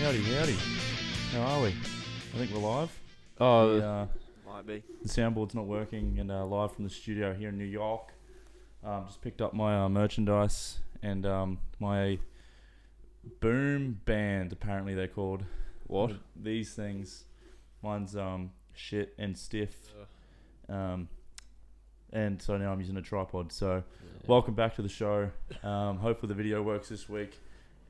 Howdy. How are we? I think we're live. Might be. The soundboard's not working, and live from the studio here in New York. Just picked up my merchandise and my boom band, apparently they're called. What? These things. Mine's shit and stiff. And so now I'm using a tripod. So welcome back to the show. Hopefully the video works this week.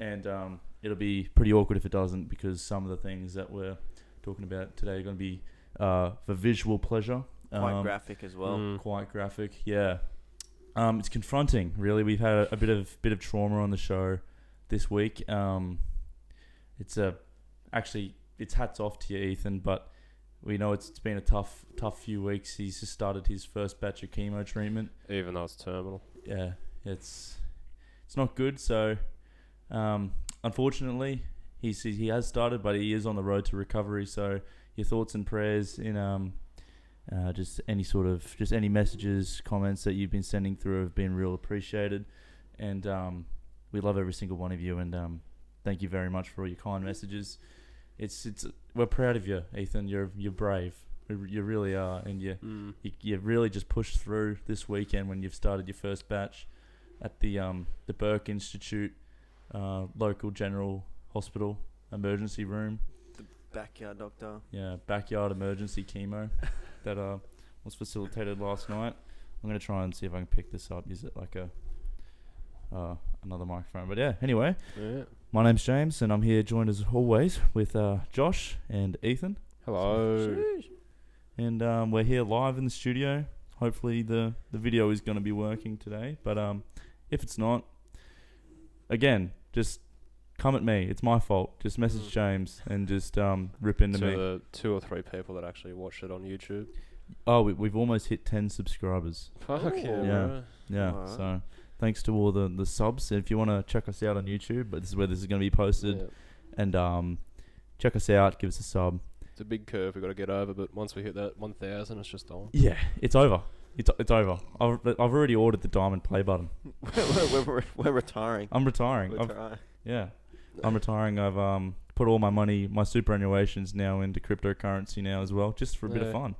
And it'll be pretty awkward if it doesn't, because some of the things that we're talking about today are going to be for visual pleasure. Quite graphic as well. Quite graphic, yeah. It's confronting, really. We've had a bit of trauma on the show this week. It's hats off to you, Ethan, but we know it's been a tough few weeks. He's just started his first batch of chemo treatment, even though it's terminal. Yeah, it's not good. So, unfortunately, he has started, but he is on the road to recovery. So, your thoughts and prayers in just any messages, comments that you've been sending through have been real appreciated, and we love every single one of you. And thank you very much for all your kind messages. We're proud of you, Ethan. You're brave. You really are, and you really just pushed through this weekend when you've started your first batch at the Burke Institute local general hospital emergency room. The backyard doctor. Yeah, backyard emergency chemo that was facilitated last night. I'm gonna try and see if I can pick this up. Use it like another microphone. But yeah, anyway. Yeah. My name's James, and I'm here joined as always with Josh and Ethan. Hello. And we're here live in the studio. Hopefully the video is going to be working today. But if it's not, again, just come at me. It's my fault. Just message James and just rip into me. The 2 or 3 people that actually watched it on YouTube. Oh, we've almost hit 10 subscribers. Fuck yeah. Yeah. Right. So thanks to all the subs. And if you want to check us out on YouTube, but this is where this is going to be posted. Yeah. And check us out. Give us a sub. It's a big curve we've got to get over, but once we hit that 1,000, it's just on. Yeah, it's over. It's over. I've already ordered the diamond play button. We're retiring. I'm retiring. I'm retiring. I've put all my money, my superannuations now into cryptocurrency now as well, just for a bit of fun.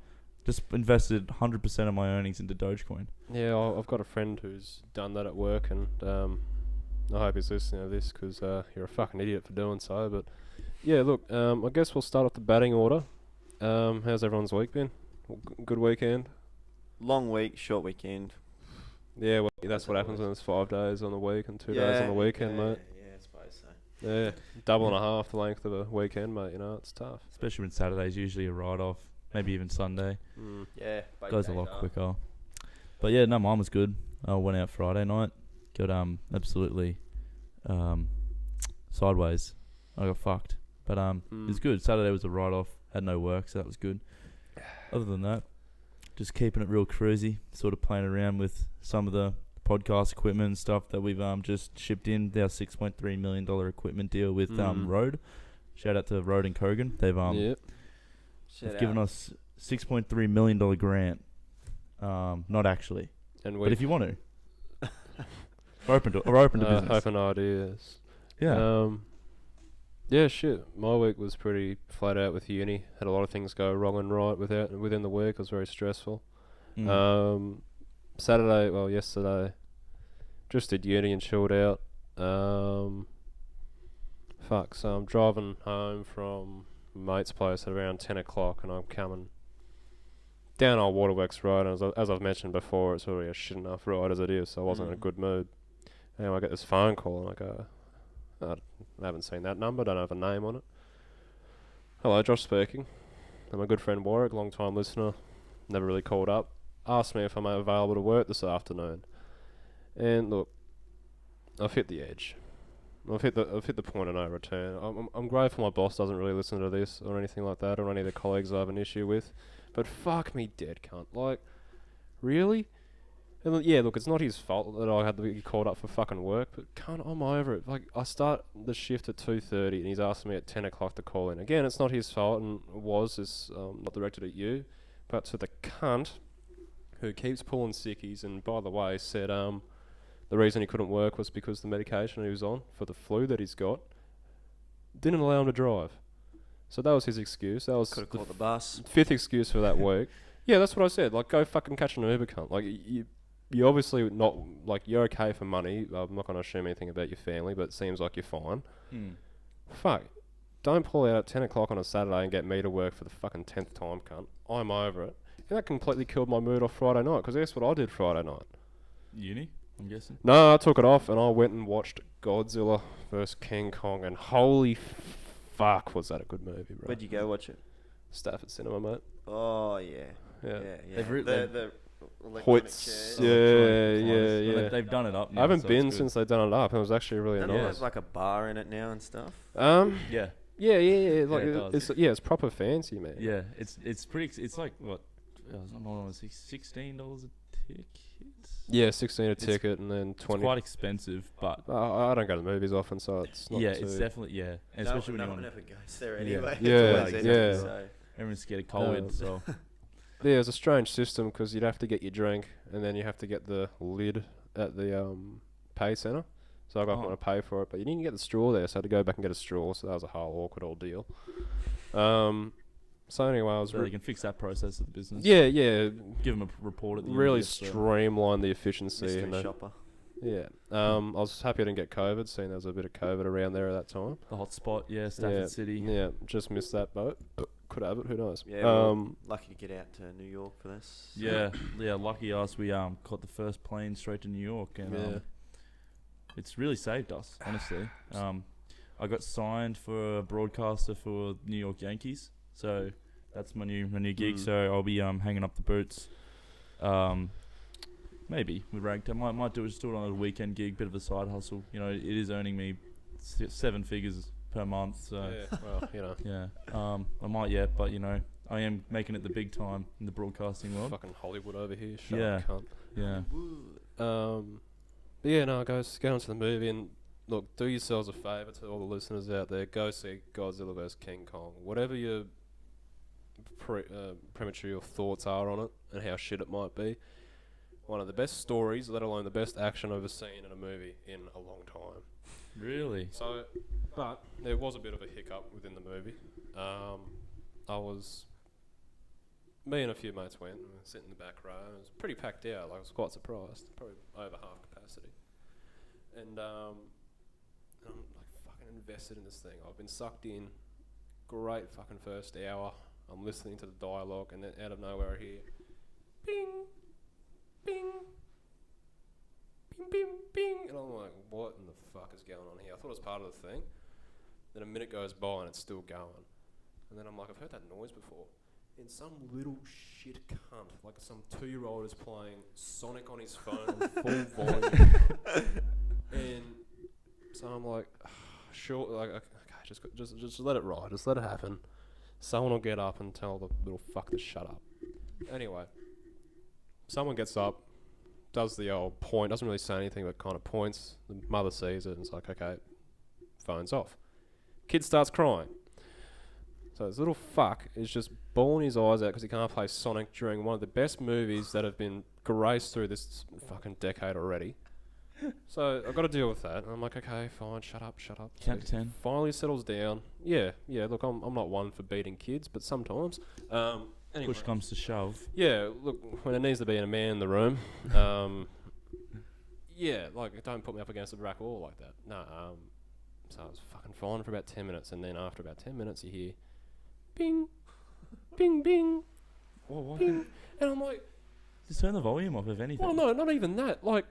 Just invested 100% of my earnings into Dogecoin. Yeah, I've got a friend who's done that at work, and I hope he's listening to this, because you're a fucking idiot for doing so. But yeah, look, I guess we'll start off the batting order. How's everyone's week been? Good weekend? Long week, short weekend. Yeah, well, that's what happens when there's 5 days on the week and 2 days on the weekend, mate. Yeah, I suppose so. Yeah, double and a half the length of a weekend, mate. It's tough. Especially when Saturday's usually a write-off. Maybe even Sunday. Yeah. Goes a lot quicker. But yeah, no, mine was good. I went out Friday night. Got absolutely sideways. I got fucked. But it was good. Saturday was a write-off. Had no work, so that was good. Other than that, just keeping it real cruisy. Sort of playing around with some of the podcast equipment and stuff that we've just shipped in. Our $6.3 million equipment deal with Rode. Shout out to Rode and Kogan. They've given us $6.3 million grant. Not actually. But if you want to. We're open to business. Open ideas. Yeah. Yeah, shit. My week was pretty flat out with uni. Had a lot of things go wrong and right within the week. It was very stressful. Yesterday, just did uni and chilled out. So I'm driving home from mate's place at around 10 o'clock, and I'm coming down Old Waterworks Road, and as I've mentioned before, it's already a shit enough ride as it is, so I wasn't in a good mood. Anyway, I get this phone call, and I go, I haven't seen that number, don't have a name on it. Hello, Josh speaking. I'm a good friend Warwick, long time listener, never really called up, asked me if I'm available to work this afternoon. And look, I've hit the edge. I've hit the point of no return. I'm grateful my boss doesn't really listen to this or anything like that, or any of the colleagues I have an issue with. But fuck me dead, cunt. Like, really? And yeah, look, it's not his fault that I had to be called up for fucking work, but cunt, I'm over it. Like, I start the shift at 2:30, and he's asking me at 10 o'clock to call in. Again, it's not his fault, and it's not directed at you, but to the cunt who keeps pulling sickies, and by the way, said the reason he couldn't work was because the medication he was on for the flu that he's got didn't allow him to drive. So that was his excuse. That was Could have the caught the bus. fifth excuse for that week. Yeah, that's what I said. Like, go fucking catch an Uber, cunt. Like, you obviously not, like, you're okay for money. I'm not going to assume anything about your family, but it seems like you're fine. Fuck. Don't pull out at 10 o'clock on a Saturday and get me to work for the fucking 10th time, cunt. I'm over it. And that completely killed my mood off Friday night, because that's what I did Friday night. Uni, I'm guessing. No, I took it off and I went and watched Godzilla vs. King Kong, and holy fuck, was that a good movie, bro. Where'd you go watch it? Stafford Cinema, mate. Oh, yeah. Yeah. The electronic Hoyts. chairs. Yeah. They've done it up now. I haven't so been it's good. since they've done it up. It was actually really Don't they nice. have like a bar in it now and stuff? Yeah. Yeah. Like, it does. it's proper fancy, man. Yeah, it's pretty. It's like what? $16 a ticket. Yeah, 16 a It's- ticket and then It's 20. quite expensive, but I don't go to the movies often, so it's not yeah, too... it's definitely especially no when one you ever goes there Yeah. anyway. Yeah, It's always empty, yeah. so- everyone's scared of COVID, so Yeah, it's a strange system because you'd have to get your drink and then you have to get the lid at the pay centre. So I got to pay for it, but you didn't get the straw there, so I had to go back and get a straw. So that was a whole awkward ordeal. So anyway, I was so they can fix that process of the business. yeah, Give them a report at the really end. of it, so- streamline the efficiency. Mystery And shopper. yeah, I was happy I didn't get COVID, seeing there was a bit of COVID around there at that time. The hot spot, Stafford Yeah, City. Yeah, just missed that boat. Could have it, who knows? Yeah, well, lucky to get out to New York for this. Yeah, lucky us. We caught the first plane straight to New York, and it's really saved us, honestly. I got signed for a broadcaster for New York Yankees, so that's my new gig. So I'll be hanging up the boots. Maybe with Ragtime, might do it on a weekend gig, bit of a side hustle. You know, it is earning me 7 figures per month. So Yeah, well, you know. I might but you know, I am making it the big time in the broadcasting world. Fucking Hollywood over here. Shut Yeah. up, cunt. Yeah. But yeah, no, guys, go into the movie and look, do yourselves a favour to all the listeners out there. Go see Godzilla vs. King Kong. Whatever your premature thoughts are on it and how shit it might be, one of the best stories, let alone the best action I've ever seen in a movie in a long time. Really? So, but there was a bit of a hiccup within the movie. Me and a few mates went and we were sitting in the back row. It was pretty packed out. Like, I was quite surprised. Probably over half capacity. And I'm like fucking invested in this thing. I've been sucked in. Great fucking first hour. I'm listening to the dialogue, and then out of nowhere I hear, bing, bing, bing, bing, bing, and I'm like, what in the fuck is going on here? I thought it was part of the thing. Then a minute goes by and it's still going. And then I'm like, I've heard that noise before. And some little shit cunt, like some 2-year-old is playing Sonic on his phone on full volume. And so I'm like, sure, like, okay, just let it ride, just let it happen. Someone will get up and tell the little fuck to shut up. Anyway, someone gets up, does the old point, doesn't really say anything, but kind of points. The mother sees it and it's like, okay, phone's off. Kid starts crying. So this little fuck is just bawling his eyes out because he can't play Sonic during one of the best movies that have been graced through this fucking decade already. So I've got to deal with that. And I'm like, okay, fine, shut up. Count to 10. Finally settles down. Yeah, look, I'm not one for beating kids, but sometimes. Anyway. Push comes to shove. Yeah, look, when there needs to be a man in the room, yeah, like, don't put me up against a brick wall like that. No, so I was fucking fine for about 10 minutes, and then after about 10 minutes you hear, bing, bing, bing, bing, and I'm like, just turn the volume off, if anything. well, no, not even that, like,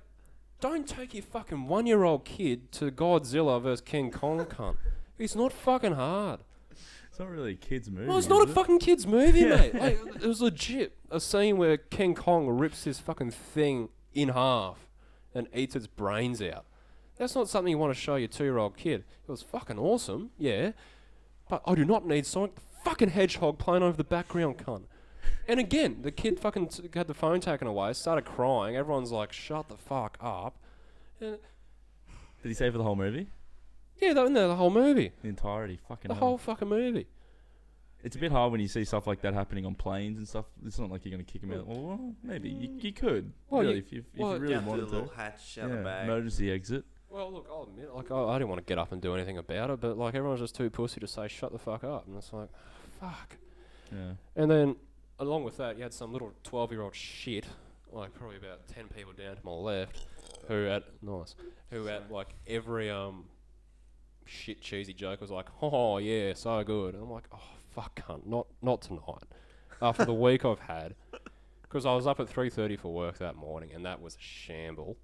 don't take your fucking 1-year-old kid to Godzilla vs. King Kong, cunt. It's not fucking hard. It's not really a kid's movie. No, it's not a fucking kid's movie, Yeah. mate. Like, it was legit a scene where King Kong rips his fucking thing in half and eats its brains out. That's not something you want to show your 2-year-old kid. It was fucking awesome, yeah. But I do not need Sonic the fucking Hedgehog playing over the background, cunt. And again, the kid fucking had the phone taken away, started crying. Everyone's like, shut the fuck up. And Did he say for the whole movie? yeah, they were in there the whole movie. The entirety. Fucking The hell. whole fucking movie. It's a bit hard when you see stuff like that happening on planes and stuff. It's not like you're going to kick him out. Well, maybe. You could. Well, really, you- if you well, really Down through wanted the to. little hatch out the Yeah, back. emergency exit. Well, look, I'll like I didn't want to get up and do anything about it, but like everyone's just too pussy to say shut the fuck up, and it's like, fuck. Yeah. And then along with that, you had some little 12-year-old shit, like probably about 10 people down to my left, who at like every shit cheesy joke was like, oh yeah, so good. And I'm like, oh fuck, cunt, not tonight. After the week I've had, because I was up at 3:30 for work that morning, and that was a shamble.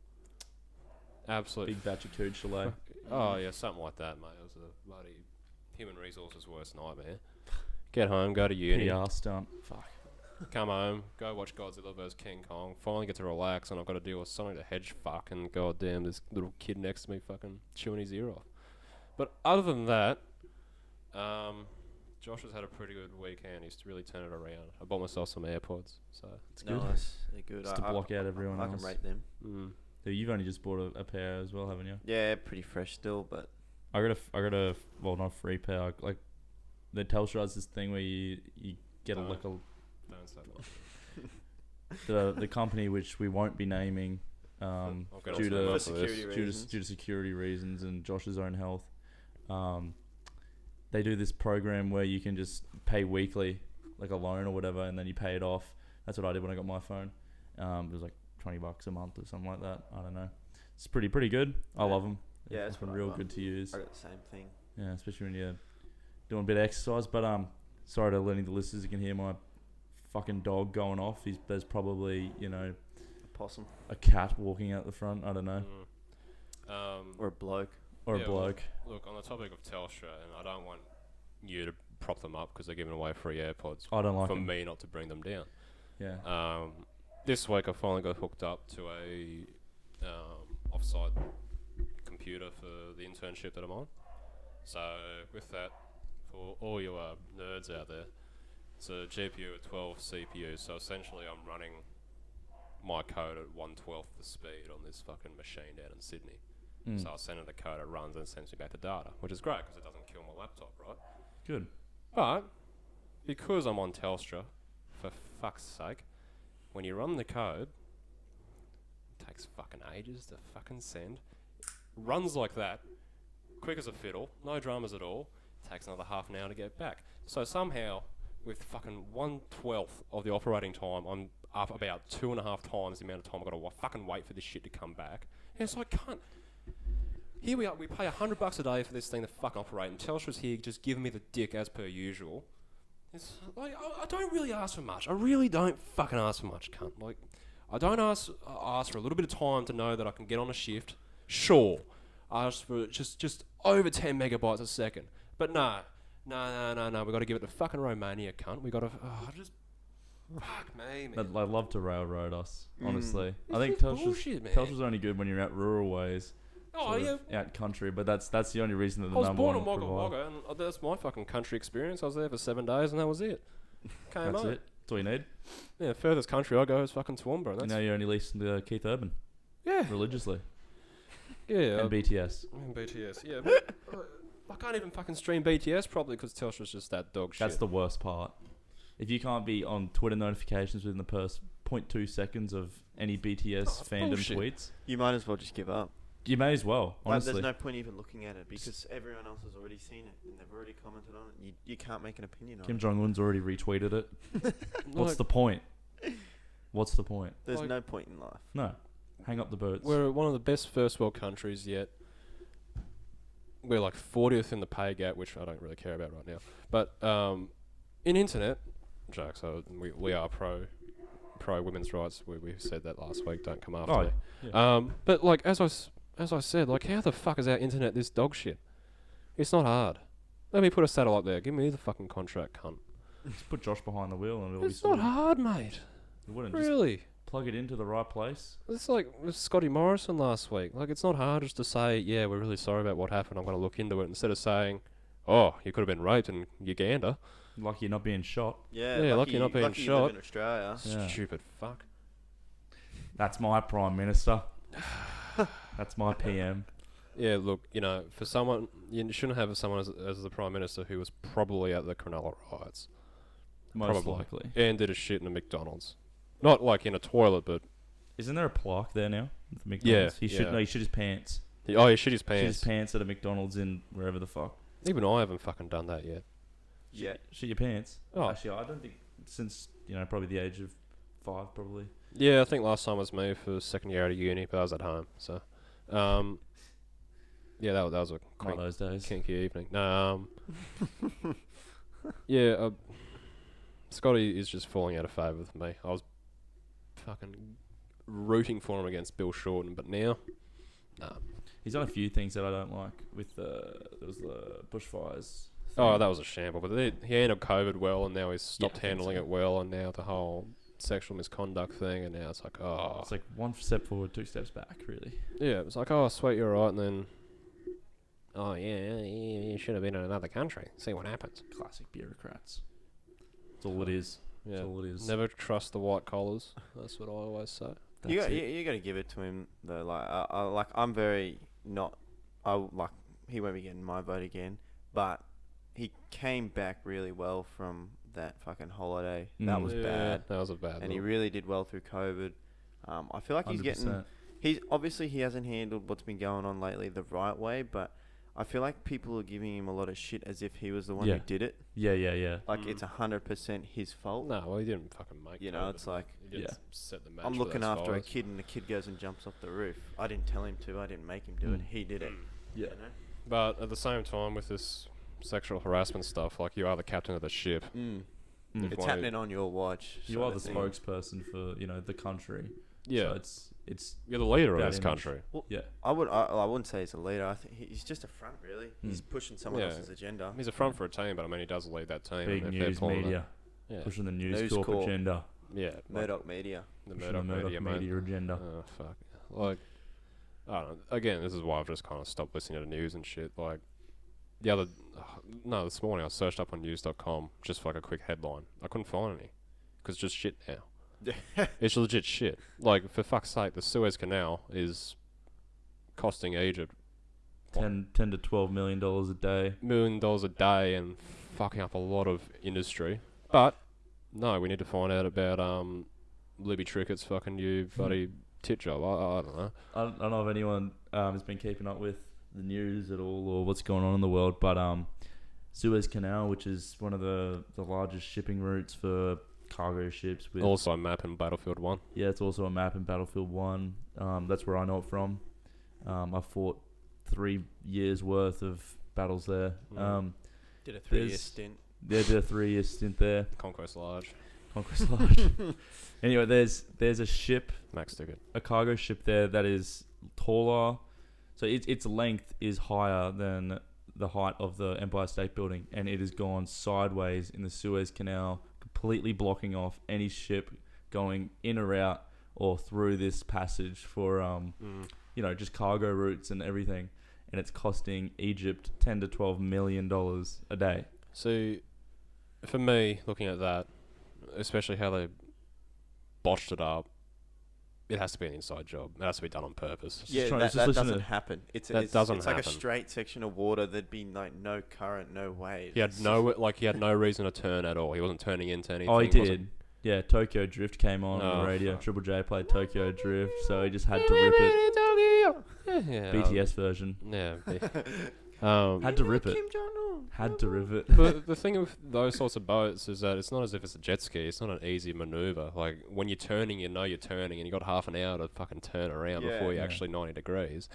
Absolute Big batch of cooch chalet. Oh yeah, something like that, mate. It was a bloody human resources worst nightmare. Get home, go to uni, PR stunt. Fuck. come home, go watch Godzilla vs King Kong. Finally get to relax, and I've got to deal with Sonic the Hedge fuck, and goddamn, this little kid next to me fucking chewing his ear off. But other than that, Josh has had a pretty good weekend. He's really turned it around. I bought myself some AirPods, so It's good. Nice. They're good. Just to block out everyone I else. can rate them. So you've only just bought a pair as well, haven't you? Yeah, pretty fresh still, but I got a well, not a free pair. Like the Telstra has this thing where you get Don't. like a Don't say that. the company which we won't be naming I'll get due onto to that security after this. reasons. due to security reasons and Josh's own health. They do this program where you can just pay weekly, like a loan or whatever, and then you pay it off. That's what I did when I got my phone. It was like $20 a month or something like that. I don't know. It's pretty good. I love them. Yeah, it's that's what I real love. good to use. I got the same thing. Yeah, especially when you're doing a bit of exercise. But sorry to letting the listeners, you can hear my fucking dog going off. There's probably A possum a cat walking out the front. I don't know, or a bloke. or Yeah, a bloke. Look, on the topic of Telstra, and I don't want you to prop them up because they're giving away free AirPods. I don't like for them. me not to bring them down. Yeah. This week I finally got hooked up to a offsite computer for the internship that I'm on. So with that, for all you nerds out there, it's a GPU with 12 CPUs. So essentially I'm running my code at 1/12 the speed on this fucking machine down in Sydney. So I send it the code, it runs, and sends me back the data, which is great because it doesn't kill my laptop, right? Good. But because I'm on Telstra, for fuck's sake, when you run the code, it takes fucking ages to fucking send. Runs like that, quick as a fiddle, no dramas at all. Takes another half an hour to get back. So somehow, with fucking 1/12 of the operating time, I'm up about 2.5 times the amount of time I've got to fucking wait for this shit to come back. And it's like, cunt. Here we are, we pay $100 a day for this thing to fucking operate, and Telstra's here just giving me the dick as per usual. It's like, I don't really ask for much. I really don't fucking ask for much, cunt. Like, I don't ask for a little bit of time to know that I can get on a shift. Sure. I ask for just over 10 megabytes a second. But no. We got to give it to fucking Romania, cunt. We got to, fuck me, man. I'd love to railroad us, honestly. I think It's bullshit, man. Telstra's only good when you're out rural ways. Oh, yeah. Out country, but that's the only reason that the I was number born one in Wagga provider. Wagga, and that's my fucking country experience. I was there for 7 days, and that was it. Came That's home. it. That's all you need. Yeah, furthest country I go is fucking Toowoomba. And You that's know, you only listen to Keith Urban yeah, religiously. yeah. And BTS. And BTS, yeah. But, I can't even fucking stream BTS properly because Telstra's just that dog shit. That's the worst part. If you can't be on Twitter notifications within the first 0.2 seconds of any BTS fandom bullshit. tweets, You might as well just give up. you may as well, Like, honestly. there's no point even looking at it because everyone else has already seen it and they've already commented on it. You can't make an opinion on Kim it. Jong-un's already retweeted it. What's Like, the point? What's the point? There's like- no point in life. No. Hang up the boots. We're one of the best first world countries yet. We're like 40th in the pay gap, which I don't really care about right now. But in internet, jokes. So we are pro women's rights. We said that last week. Don't come after Oh, me. yeah. But like as I said, like how the fuck is our internet this dog shit? It's not hard. Let me put a satellite there. Give me the fucking contract, cunt. Just put Josh behind the wheel and it'll It's be not sorted. hard, mate. You wouldn't just Really. plug it into the right place. It's like with Scotty Morrison last week. Like, it's not hard just to say, yeah, we're really sorry about what happened. I'm going to look into it. Instead of saying, oh, you could have been raped in Uganda. Lucky you're not being shot. Yeah, lucky you're not being lucky you shot. live in Australia. Yeah. Stupid fuck. That's my Prime Minister. That's my PM. Yeah, look, you know, for someone, you shouldn't have someone as the Prime Minister who was probably at the Cronulla riots. Most Probably. likely. And did a shit in a McDonald's. Not like in a toilet, but Isn't there a plaque there now? With the Yeah, McDonald's? He should yeah. no, he should his pants. Oh, he shit his Shit his pants. pants at a McDonald's in wherever the fuck. Even I haven't fucking done that yet. Yeah. Shit your pants. Oh. Actually, I don't think since probably the age of 5 probably. Yeah, I think last time was me for second year out of uni, but I was at home, so. Yeah, that was a One of those days. kinky evening. Yeah, Scotty is just falling out of favour with me. I was fucking rooting for him against Bill Shorten, but now, nah. He's done a few things that I don't like with there was the bushfires. Oh, thing. that was a shamble. But he handled COVID well, and now he's stopped I think handling so. it well, and now the whole sexual misconduct thing, and now it's like, oh. It's like 1 step forward, 2 steps back, really. Yeah, it was like, oh, sweet, you're right, and then, oh, yeah, you should have been in another country. See what happens. Classic bureaucrats. That's all it is. Yeah. That's all it is. Never trust the white collars. That's what I always say. You That's got it. you got to give it to him though. Like I'm very not. He won't be getting my vote again, but he came back really well from that fucking holiday. That was bad, That was a bad and he look. really did well through COVID. I feel like he's 100%. getting. He's obviously he hasn't handled what's been going on lately the right way, but I feel like people are giving him a lot of shit as if he was the one Yeah. who did it. Yeah. Like it's 100% his fault. No, well, he didn't fucking make You know, COVID. it's like He didn't Yeah. set the match I'm for looking those after a fires. kid and the kid goes and jumps off the roof. I didn't tell him to. I didn't make him do it. Mm. He did it. Yeah. You know? But at the same time, with this sexual harassment stuff, like, you are the captain of the ship. Mm. Mm. It's Why- happening on your watch. You sort are of the thing. spokesperson for the country. Yeah, So it's you're the leader of bad this image. country. yeah. I wouldn't say he's a leader. I think he's just a front, really. He's pushing someone Yeah. else's agenda. He's a front for a team, but I mean, he does lead that team. Big and if they're news pulling it- media Yeah, pushing the News News Corp Corp. agenda. yeah. like Murdoch Media. the Pushing Murdoch media, mate. media agenda. Oh, fuck. Like, I don't know. Again, this is why I've just kind of stopped listening to the news and shit. Like, this morning I searched up on news.com just for like a quick headline. I couldn't find any. Because it's just shit now. It's legit shit. Like, for fuck's sake, the Suez Canal is costing Egypt 10 to $12 million a day. $1 million a day and fucking up a lot of industry. But, no, we need to find out about Libby Trickett's fucking new bloody tit job. I don't know. I don't know if anyone has been keeping up with the news at all or what's going on in the world, but Suez Canal, which is one of the largest shipping routes for cargo ships. With Also a map in Battlefield 1. Yeah, it's also a map in Battlefield 1. That's where I know it from. I fought 3 years worth of battles there. Did a 3-year There's- stint. They did a 3-year stint there. Conquest Large. Conquest Large. Anyway, there's a ship, Max ticket. a cargo ship there that is taller. So its length is higher than the height of the Empire State Building, and it has gone sideways in the Suez Canal, completely blocking off any ship going in or out or through this passage for just cargo routes and everything. And it's costing Egypt $10 to $12 million a day. See, for me, looking at that, especially how they botched it up, it has to be an inside job. It has to be done on purpose. Yeah, trying- that, just that listen doesn't to- happen. It's doesn't it's like a happen. straight section of water. There'd be like no current, no waves. He had no reason to turn at all. He wasn't turning into anything. Oh, he wasn't- did. Yeah, Tokyo Drift came on Oh, the radio. fuck. Triple J played Tokyo Drift, so he just had to rip it. Yeah, BTS version. Yeah. Had to rip it. Kim Jong-un. Had to rip it. But the thing with those sorts of boats is that it's not as if it's a jet ski. It's not an easy maneuver. Like, when you're turning, you know you're turning, and you got half an hour to fucking turn around Yeah. before you're Yeah. actually 90 degrees.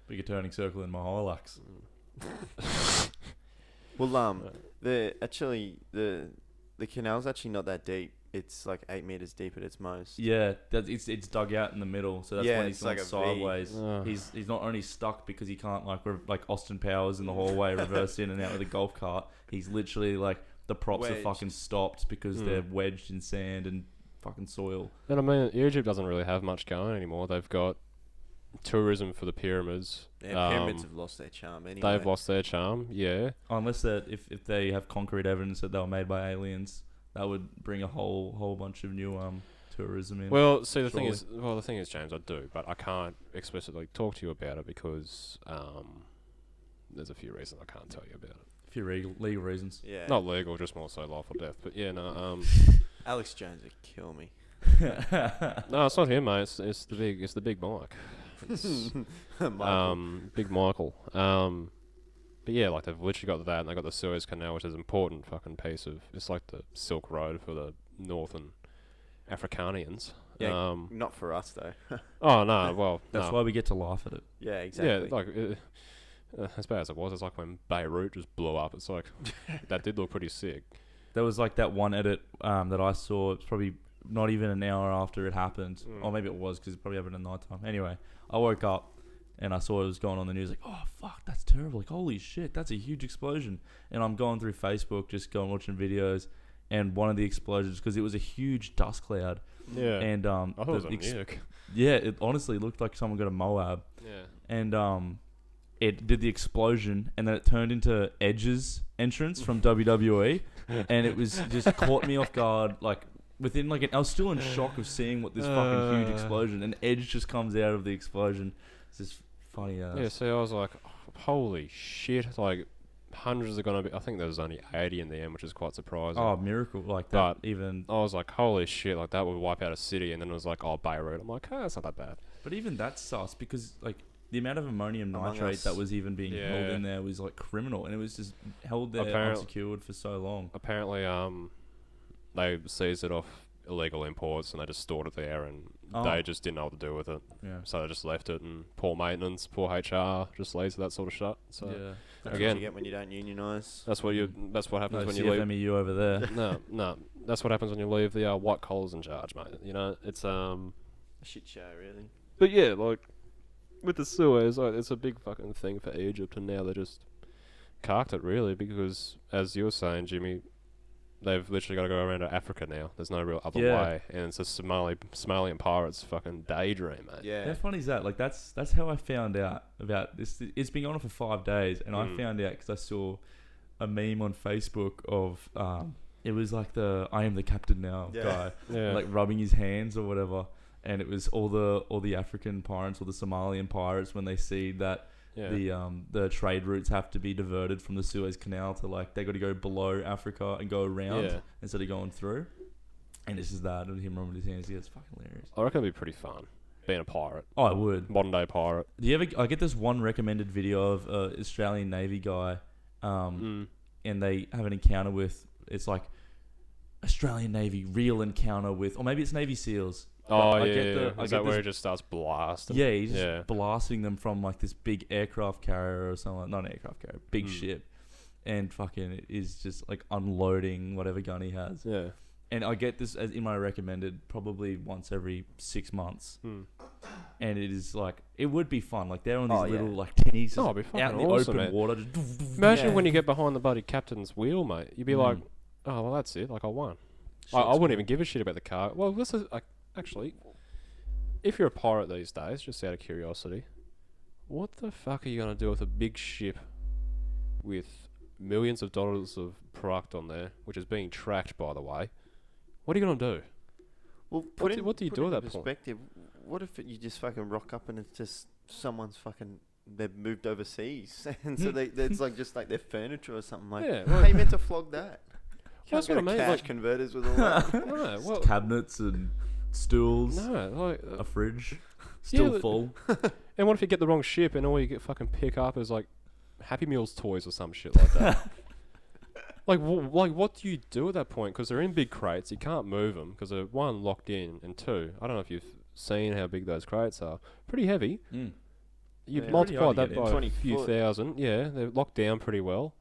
Big a turning circle in my Hilux. Well, the canal's actually not that deep. It's like 8 meters deep at its most. Yeah, it's dug out in the middle, so that's Yeah, when he's it's going like a V. sideways. Oh. He's not only stuck because he can't like Austin Powers in the hallway reverse in and out with a golf cart. He's literally like the props Wedged. are fucking stopped because they're wedged in sand and fucking soil. And I mean, Egypt doesn't really have much going anymore. They've got tourism for the pyramids. Yeah, pyramids have lost their charm anyway. They've lost their charm, yeah. Unless that if they have concrete evidence that they were made by aliens, that would bring a whole bunch of new tourism in. Well, see, the surely. thing is, James, I do, but I can't explicitly talk to you about it because there's a few reasons I can't tell you about it. A few legal reasons. Yeah. Not legal, just more so life or death. But yeah, no, Alex Jones would kill me. no, it's not him, mate. It's the big Mike. Big Michael. But yeah, like they've literally got that, and they got the Suez Canal, which is an important fucking piece of. It's like the Silk Road for the Northern Africanians. Yeah, not for us though. Oh no, well That's no. why we get to laugh at it. Yeah, exactly. Yeah, like as bad as it was, it's like when Beirut just blew up. It's like that did look pretty sick. There was like that one edit that I saw. It's probably not even an hour after it happened, or maybe it was because it probably happened at night time. Anyway, I woke up and I saw it was going on the news. Like, oh fuck, that's terrible! Like, holy shit, that's a huge explosion. And I'm going through Facebook, just going watching videos, and one of the explosions because it was a huge dust cloud. Yeah, and I thought it was a nuke. Yeah, it honestly looked like someone got a Moab. Yeah, and it did the explosion, and then it turned into Edge's entrance from WWE, and it was just caught me off guard. Like within like I was still in shock of seeing what this fucking huge explosion, and Edge just comes out of the explosion. It's just funny. Yeah, see, I was like, holy shit! Like hundreds are gonna be. I think there was only 80 in the end, which is quite surprising. Oh, miracle like that! But even I was like, holy shit! Like that would wipe out a city, and then it was like, oh, Beirut. I'm like, oh, that's not that bad. but even that's sus because like the amount of ammonium Among nitrate Us. that was even being held Yeah. in there was like criminal, and it was just held there unsecured for so long. Apparently, they seized it off illegal imports, and they just stored it there, and they just didn't know what to do with it. Yeah. So they just left it, and poor maintenance, poor HR, just leaves that sort of shit. So Yeah. That's again- what you get when you don't unionise. that's what happens No when you leave. CFMEU over there. No, that's what happens when you leave the white collars in charge, mate. You know, it's A shit show, really. But yeah, like with the Suez, like, it's a big fucking thing for Egypt, and now they just carked it really because, as you were saying, Jimmy, they've literally got to go around to Africa now. There's no real other Yeah. way, and it's a Somalian pirates fucking daydream, mate. Yeah. How funny is that? Like that's how I found out about this. It's been going on for 5 days, and I found out because I saw a meme on Facebook of it was like the "I am the captain now" guy, Yeah. like rubbing his hands or whatever, and it was all the African pirates or the Somalian pirates when they see that the trade routes have to be diverted from the Suez Canal to like they got to go below Africa and go around instead of going through. And it's just that and him rubbing his hands. Yeah, it's fucking hilarious. I reckon it'd be pretty fun being a pirate, Oh, I would. modern day pirate. Do you ever? I get this one recommended video of a Australian Navy guy, and they have an encounter with. It's like Australian Navy real encounter with, or maybe it's Navy SEALs. Oh But I yeah, get yeah. the- I Is get that where this- it just starts blasting? Yeah, he's just blasting them from like this big aircraft carrier or something. Not an aircraft carrier, big ship, and fucking it is just like unloading whatever gun he has. Yeah. And I get this as in my recommended probably once every 6 months. And it is like it would be fun. Like they're on these little like tinnies just Oh, it'd be fucking out in the awesome, open mate. water. Just Imagine when you get behind the bloody captain's wheel, mate. You'd be like, oh, well, that's it. Like, I won. I wouldn't even give a shit about the car. Well, this is actually, if you're a pirate these days, just out of curiosity, what the fuck are you going to do with a big ship with millions of dollars of product on there, which is being tracked, by the way? What are you going to do? Well, What do you do at that point? perspective, what if you just fucking rock up and it's just someone's fucking they've moved overseas and so it's like just like their furniture or something like. Yeah, How you meant to flog that? That's Can't what I go to mean, Cash like- converters with all that. No, well, cabinets and stools, no, like, a fridge, still but- full. and what if you get the wrong ship and all you get fucking pick up is like Happy Meals toys or some shit like that? Like what do you do at that point? Because they're in big crates, you can't move them because they're one locked in, and two, I don't know if you've seen how big those crates are. Pretty heavy. Mm. You Yeah, multiply pretty hard that to get by in. a 20 few foot. thousand. Yeah, they're locked down pretty well.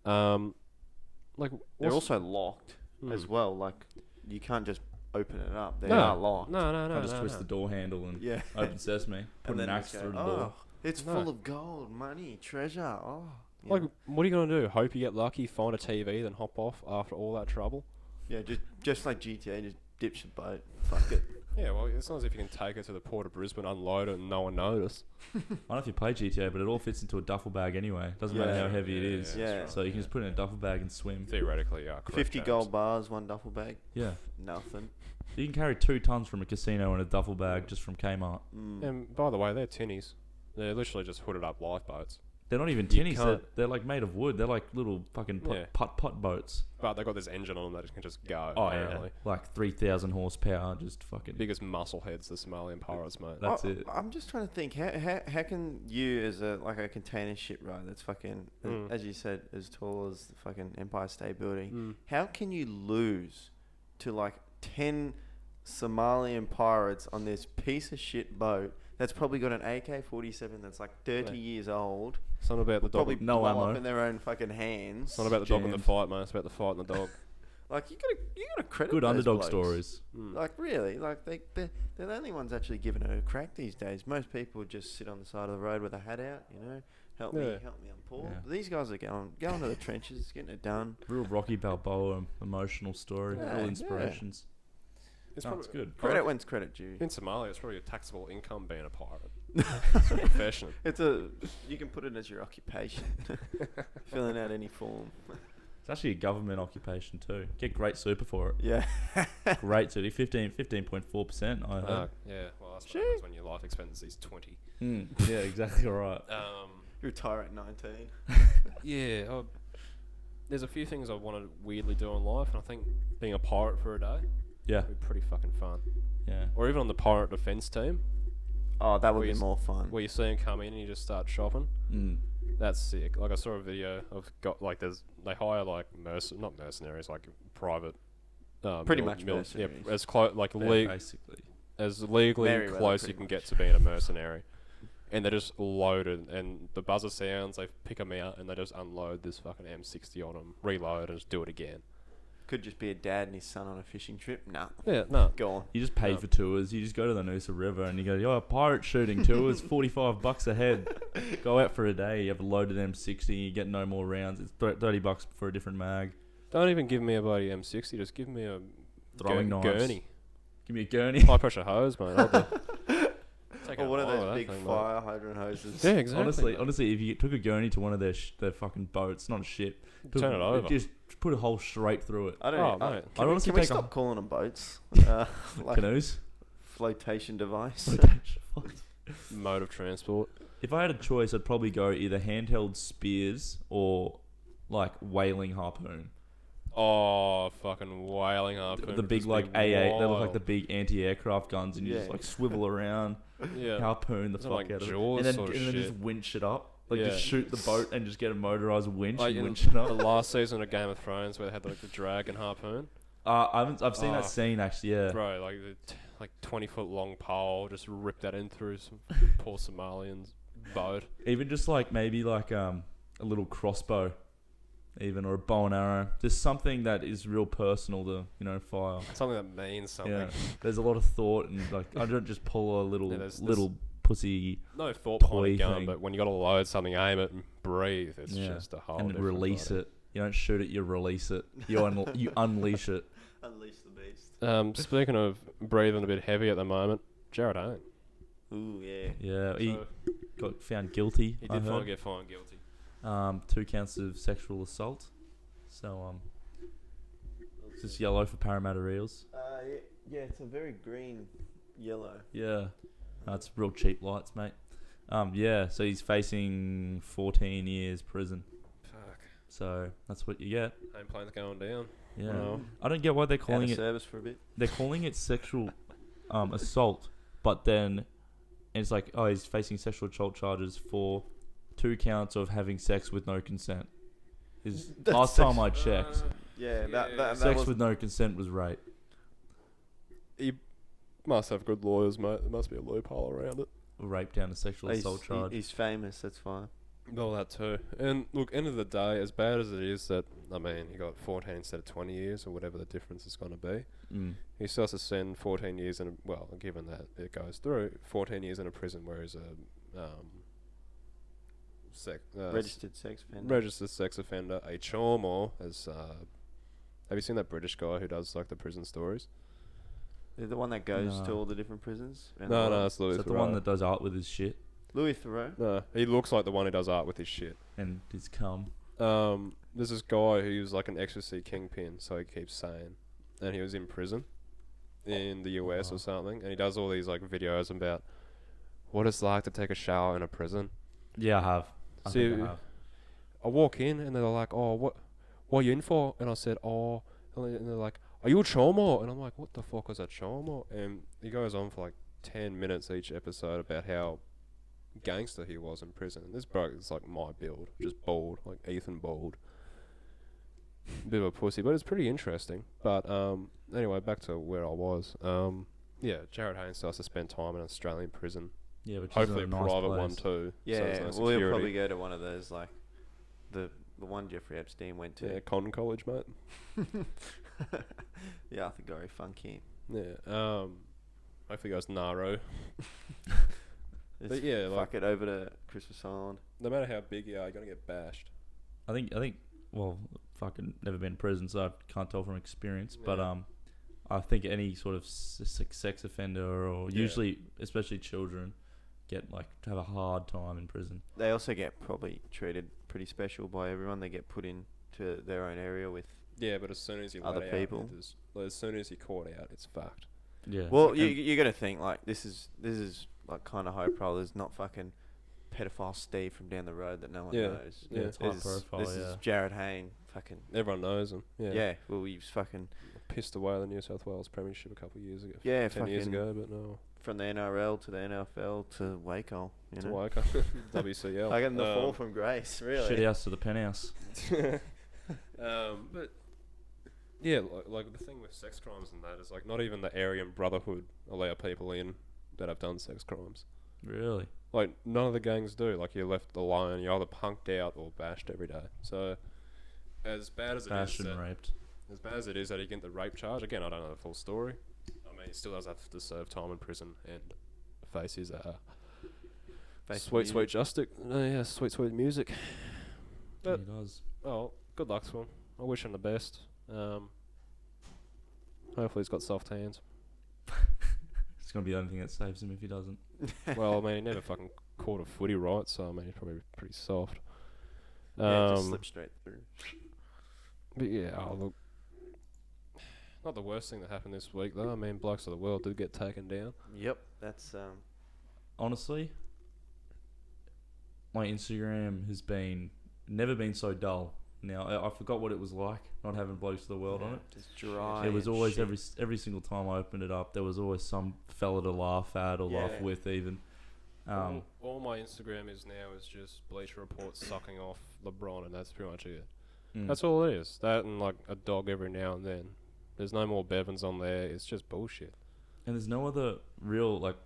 Like They're what's- also locked as well. Like you can't just open it up. They No. are locked. No, I just twist no. the door handle and Yeah. open sesame. Put And an then axe just through go, the door. It's No. full of gold, money, treasure. Oh. you Like, know. what are you gonna do? Hope you get lucky, find a TV, then hop off after all that trouble? Yeah, just like GTA, just ditch the boat. Fuck it. Yeah, well, it's not as if you can take it to the port of Brisbane, unload it, and no one notice. I don't know if you play GTA, but it all fits into a duffel bag anyway. Doesn't matter Yeah. how heavy it is. Yeah. that's So right, you can just put it in a duffel bag and swim. theoretically, yeah. Correct, 50 James. gold bars, one duffel bag. Yeah. Nothing. You can carry 2 tons from a casino in a duffel bag just from Kmart. Mm. And by the way, they're tinnies. They're literally just hooded up lifeboats. They're not even You tinnies. can't- They're like made of wood. They're like little fucking Yeah. putt boats. But they got this engine on them that can just go. Oh apparently. yeah, like 3,000 horsepower. Just fucking. Biggest muscle heads, the Somalian pirates, mate. That's it. I'm just trying to think. How can you, as a container ship ride that's fucking, as you said, as tall as the fucking Empire State Building, how can you lose to like 10 Somalian pirates on this piece of shit boat that's probably got an AK-47 that's like 30 years old? It's not about the dog. Probably no blow ammo. up in their own fucking hands. It's not about the dog and the Jammed. fight, mate. It's about the fight and the dog. Like you gotta credit Good those underdog blokes. stories. Like really, like they're the only ones actually giving it a crack these days. Most people just sit on the side of the road with a hat out, you know, help me, I'm poor. Yeah. But these guys are going to the trenches, getting it done. Real Rocky Balboa emotional story. Yeah, Real inspirations. It's No, probably it's good. Credit when's credit due. In Somalia, it's probably a taxable income being a pirate. It's a profession. You can put it as your occupation, filling out any form. It's actually a government occupation too. Get great super for it. Yeah. Great super. 15.4%. I heard. Yeah, well, that's what happens when your life expectancy is 20. Yeah, exactly right. You retire at 19. Yeah, there's a few things I want to weirdly do in life, and I think being a pirate for a day Yeah, would be pretty fucking fun. yeah. Or even on the pirate defense team, Oh, that would Where be you more fun. where you see them come in and you just start shopping. That's sick. Like I saw a video of they hire like not mercenaries, like private. Pretty much yeah, mercenaries. as close like Basically. as legally Merryweather, close pretty you can much. get to being a mercenary. And they're just loaded, and the buzzer sounds, they pick them out, and they just unload this fucking M60 on them, reload, and just do it again. Could just be a dad and his son on a fishing trip. Nah, Yeah, no. go on. You just pay for tours. You just go to the Noosa River and you go, yo, pirate shooting tours, $45 a head. Go out for a day. You have a loaded M60. You get no more rounds. It's $30 for a different mag. Don't even give me a bloody M60, just give me a Throwing knives. gurney. Give me a gurney. High pressure hose, mate. Or one of those big fire hydrant hoses. Yeah, exactly. Honestly, if you took a gurney to one of their fucking boats, not a ship, Turn it over. Just put a hole straight through it. I don't Oh, know. mate. I'd honestly Can we take stop calling them boats? Like canoes. flotation device. Mode of transport. If I had a choice, I'd probably go either handheld spears or like whaling harpoon. Oh, fucking whaling harpoon. The big would like just be A8. They look like wild. the big anti-aircraft guns, and you just Yeah. like swivel around, Yeah. harpoon the Is it fuck like out of Jaws it, and then, sort of and then shit? just winch it up. Like Yeah. just shoot the boat and just get a motorized winch Like and in winch it the up. last season of Game of Thrones where they had like the dragon harpoon. I've seen Oh. that scene actually. Yeah. Bro, like the 20-foot long pole, just rip that in through some poor Somalian's boat. Even just like maybe like a little crossbow, even, or a bow and arrow. Just something that is real personal to fire. Something that means something. Yeah. There's a lot of thought, and like I don't just pull a little Yeah, there's pussy No thought behind toy a gun, thing. but when you got to load something, aim it, and breathe, it's Yeah. just a whole and different release body. it. You don't shoot it, you release it. You unleash it. Unleash the beast. Speaking of breathing a bit heavy at the moment, Jared Owen. Ooh, yeah. Yeah, he So got found guilty. he I did heard. get found guilty. 2 counts of sexual assault. So it's just yellow for Parramatta Eels. Yeah, it's a very green yellow. Yeah, that's real cheap lights, mate. Yeah, so he's facing 14 years prison. Fuck. So that's what you get. Home plane's going down. Yeah, Wow. I don't get why they're Out calling of it. service for a bit. They're calling it sexual assault, but then it's like, oh, he's facing sexual assault charges for 2 counts of having sex with no consent. Is That's last sex- time I checked, Yeah, that sex was with no consent was rape. He must have good lawyers, mate. There must be a loophole around it. Rape down to sexual assault charge. He's famous. That's fine. Well, that too. And look, end of the day, as bad as it is that, I mean, he got 14 instead of 20 years or whatever the difference is going to be. He still has to spend 14 years in, given that it goes through, 14 years in a prison where he's a Registered sex offender. registered sex offender, a chormo, as have you seen that British guy who does like the prison stories? They're the one that goes No. to all the different prisons. around the No, world. it's Louis Is that the Theroux. one that does art with his shit Louis Theroux. No, he looks like the one who does art with his shit. and his cum? There's this guy who's like an ecstasy kingpin, so he keeps saying, and he was in prison in the US or something, and he does all these like videos about what it's like to take a shower in a prison. Yeah, I have. I See, think I have. I walk in and they're like, "Oh, what are you in for?" And I said, "Oh," and they're like, "Are you a chomo?" And I'm like, "What the fuck is a chomo?" And he goes on for like 10 minutes each episode about how gangster he was in prison. And this bloke is like my build, just bald, like Ethan Bald. Bit of a pussy, but it's pretty interesting. But anyway, back to where I was. Yeah, Jared Haynes starts to spend time in an Australian prison. Yeah, which Hopefully is a a nice private place. one too. Yeah, so there's no well, security. he'll probably go to one of those, like, the one Jeffrey Epstein went to. Yeah, Condon College, mate. Yeah, Arthur Gorey, funky. Yeah. Hopefully goes Naro. Just But yeah, fuck it over to Christmas Island. No matter how big you are, you're gonna get bashed. I think. Well, fucking never been in prison, so I can't tell from experience. Yeah. But I think any sort of sex offender, or usually, especially children, get like to have a hard time in prison. They also get probably treated pretty special by everyone. They get put into their own area with. Yeah, but as soon as you Other let people. out, like, as soon as you're caught out, it's fucked. Yeah. Well, you got to think like this is like kind of high profile. There's not fucking pedophile Steve from down the road that no one knows. Yeah, it's high This profile. this is Jared Hayne. Fucking Everyone knows him. Yeah. yeah. Well, he's fucking Pissed away the New South Wales Premiership a couple of years ago. yeah. 10 years fucking ago, but no. from the NRL to the NFL to Waco. You It's know, like WCL. like in the fall from grace. Really. Shit house to the penthouse. But yeah, like the thing with sex crimes and that is like not even the Aryan Brotherhood allow people in that have done sex crimes. Really? Like none of the gangs do. Like you're left alone. You're either punked out or bashed every day. So as bad as it is, Bashed and that, raped. as bad as it is that he get the rape charge. Again, I don't know the full story. I mean, he still does have to serve time in prison and face his sweet justice. Yeah, sweet music. Yeah, But he does. oh, good luck to him. I wish him the best. Hopefully he's got soft hands. It's gonna be the only thing that saves him if he doesn't. Well, I mean, he never fucking caught a footy right, so I mean, he's probably pretty soft. Yeah, just slip straight through. But yeah, look, not the worst thing that happened this week though. I mean, Blokes of the World did get taken down. Yep, that's Honestly, my Instagram has never been so dull. Now I forgot what it was like not having Blokes of the World on it. just dry. It was and always shit. every single time I opened it up, there was always some fella to laugh at or laugh Yeah. with even. All my Instagram is now is just Bleacher Report sucking off LeBron, and that's pretty much it. That's all it is. That and like a dog every now and then. There's no more Bevins on there. It's just bullshit. And there's no other real like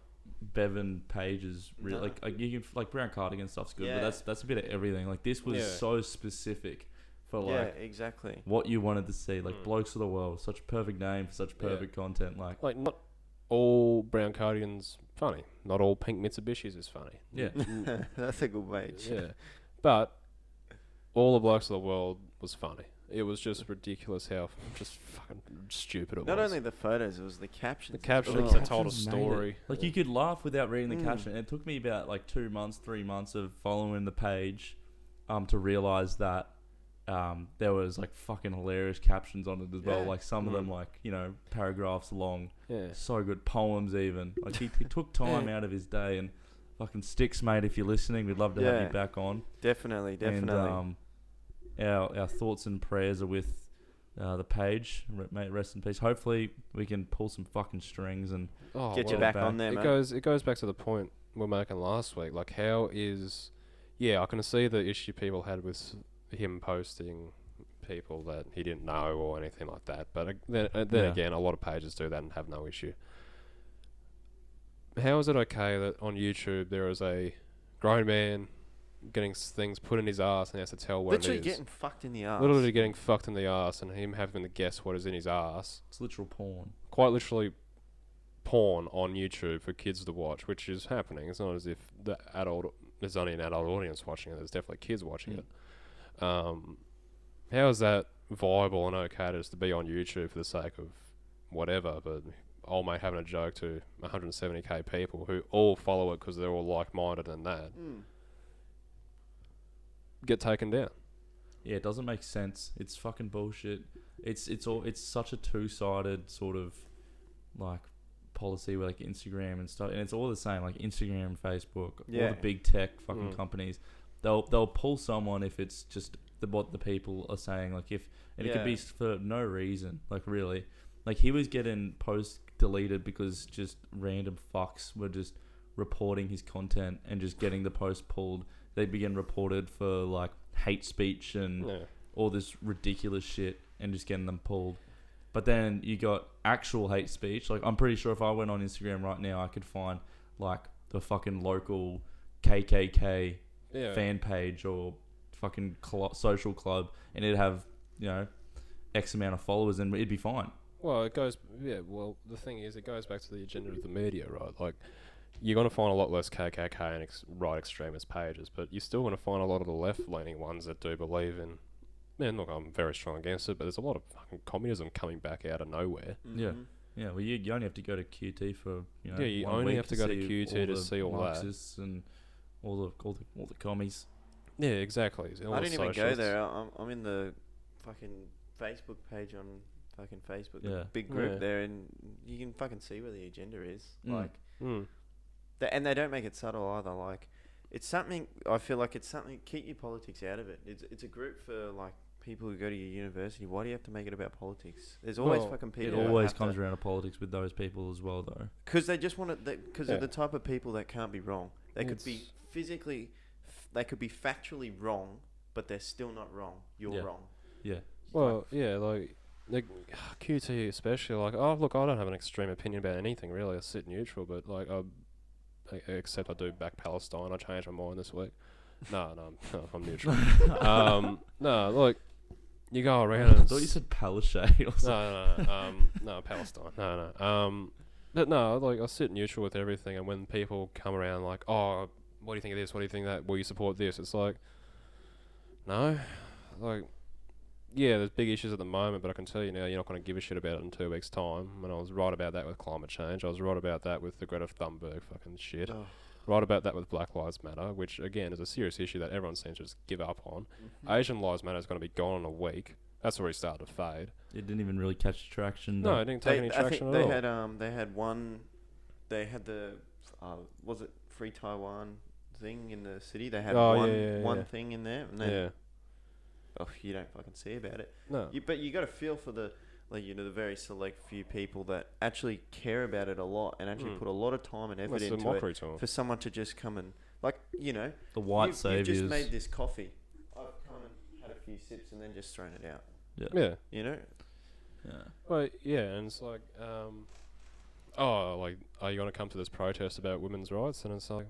Bevan pages. Real No. like you can like Brown Cardigan stuff's good, Yeah. but that's a bit of everything. Like this was Yeah. so specific for Yeah, like exactly. what you wanted to see. Like Blokes of the World, such a perfect name for such perfect content. Like Like not all brown cardigans funny. Not all pink Mitsubishis is funny. yeah, That's a good wage. Yeah, but all the Blokes of the World was funny. It was just ridiculous how just fucking stupid it Not was. only the photos, it was the captions. The captions as that well. told a Captions made it. story. Like you could laugh without reading the Mm. caption. And it took me about like 2 months, 3 months of following the page, to realize that there was like fucking hilarious captions on it as well. Yeah. Like some of them like paragraphs long. Yeah. So good, poems even. Like he took time out of his day and fucking Sticks, mate. If you're listening, we'd love to have Yeah. you back on. Definitely. And our thoughts and prayers are with the page, mate. Rest in peace. Hopefully we can pull some fucking strings and Oh, Get you well, back on there, it mate. goes back to the point we were making last week. Like, how is... Yeah, I can see the issue people had with him posting people that he didn't know or anything like that. But then Yeah. again, a lot of pages do that and have no issue. How is it okay that on YouTube there is a grown man getting things put in his ass and he has to tell what literally it is? getting fucked in the ass. Literally getting fucked in the ass and him having to guess what is in his ass. it's literal porn. Quite literally porn on YouTube for kids to watch, which is happening. It's not as if there's only an adult audience watching it. There's definitely kids watching it. How is that viable and okay just to be on YouTube for the sake of whatever, but old mate having a joke to 170k people who all follow it because they're all like-minded and that get taken down? Yeah, it doesn't make sense. It's fucking bullshit. It's such a two-sided sort of like policy with like Instagram and stuff, and it's all the same. Like Instagram, Facebook, all Yeah. the big tech fucking companies, they'll pull someone if it's just what the people are saying. Like it could be for no reason. Like really, like he was getting posts deleted because just random fucks were just reporting his content and just getting the post pulled. They begin reported for like hate speech and all this ridiculous shit and just getting them pulled. But then you got actual hate speech. Like I'm pretty sure if I went on Instagram right now, I could find like the fucking local KKK fan page or fucking social club, and it'd have, you know, X amount of followers, and it'd be fine. Well, it goes. Yeah. Well, the thing is, it goes back to the agenda of the media, right? Like, you're going to find a lot less KKK and right extremist pages, but you're still going to find a lot of the left-leaning ones that do believe in. Man, look, I'm very strong against it, but there's a lot of fucking communism coming back out of nowhere. Yeah. Yeah, well, you only have to go to QT for, you know, you only have to go to QT to see all that. And all the commies. Yeah, exactly. I didn't even go there. I'm in the fucking Facebook page on fucking Facebook. Yeah. Big group there, and you can fucking see where the agenda is. And they don't make it subtle either. Like, it's something, I feel like it's something, keep your politics out of it. It's a group for, like, people who go to your university. Why do you have to make it about politics? There's always fucking people. It always comes around to politics with those people as well, though. Because they just want to. Because they're the type of people that can't be wrong. They could be physically, they could be factually wrong, but they're still not wrong. You're wrong. Yeah. Well, like QT especially. Like, oh look, I don't have an extreme opinion about anything really. I sit neutral, but like, except I do back Palestine. I changed my mind this week. No, I'm neutral. No, like, you go around and... I thought you said Palaszczuk or something. No, Palestine. No. But no, like, I sit neutral with everything, and when people come around like, oh, what do you think of this? What do you think of that? Will you support this? It's like, no. Like, yeah, there's big issues at the moment, but I can tell you now, you're not going to give a shit about it in 2 weeks' time. And I was right about that with climate change. I was right about that with the Greta Thunberg fucking shit. Oh. Right about that with Black Lives Matter, which, again, is a serious issue that everyone seems to just give up on. Asian Lives Matter is going to be gone in a week. That's already started to fade. It didn't even really catch traction. No, it didn't take any traction at all. They had the, was it Free Taiwan thing in the city? They had one thing in there. And then, you don't fucking see about it. No. But you got to feel for the, like, you know, the very select few people that actually care about it a lot and actually put a lot of time and effort into it for someone to just come and, like, you know, the white saviors. You just made this coffee. I've come and had a few sips and then just thrown it out. Yeah. You know? Yeah. Well, yeah, and it's like, like, are you going to come to this protest about women's rights? And it's like,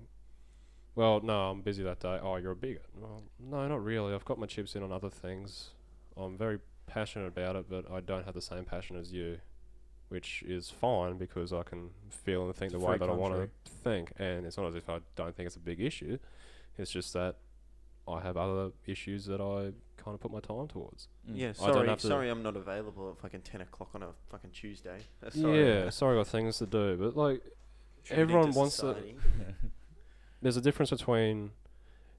well, no, I'm busy that day. Oh, you're a bigot. Well, no, not really. I've got my chips in on other things. I'm very passionate about it, but I don't have the same passion as you, which is fine because I can feel and think the way that I want to think. And it's not as if I don't think it's a big issue. It's just that I have other issues that I kind of put my time towards. Yeah, sorry I'm not available at fucking 10 o'clock on a fucking Tuesday. Sorry, I've got things to do. But, like, everyone wants to... There's a difference between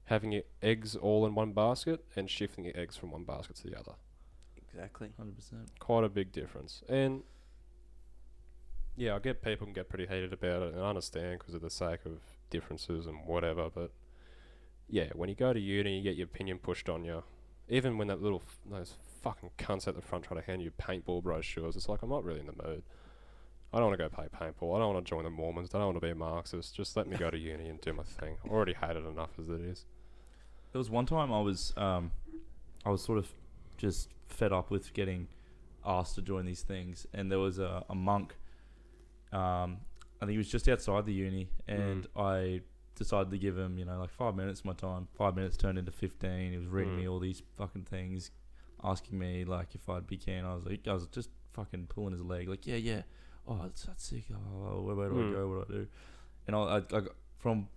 having your eggs all in one basket and shifting your eggs from one basket to the other. Exactly. 100%. Quite a big difference. And, yeah, I get people can get pretty heated about it, and I understand because of the sake of differences and whatever, but, yeah, when you go to uni, you get your opinion pushed on you. Even when those fucking cunts at the front try to hand you paintball brochures, it's like, I'm not really in the mood. I don't want to go play paintball. I don't want to join the Mormons. I don't want to be a Marxist. Just let me go to uni and do my thing. I already hate it enough as it is. There was one time I was sort of just fed up with getting asked to join these things, and there was a monk. I think he was just outside the uni, and I decided to give him, like 5 minutes of my time. 5 minutes turned into 15. He was reading me all these fucking things, asking me like if I'd be keen. I was just fucking pulling his leg, like yeah. Oh, that's sick. Oh, where do I go? What do I do? And I got from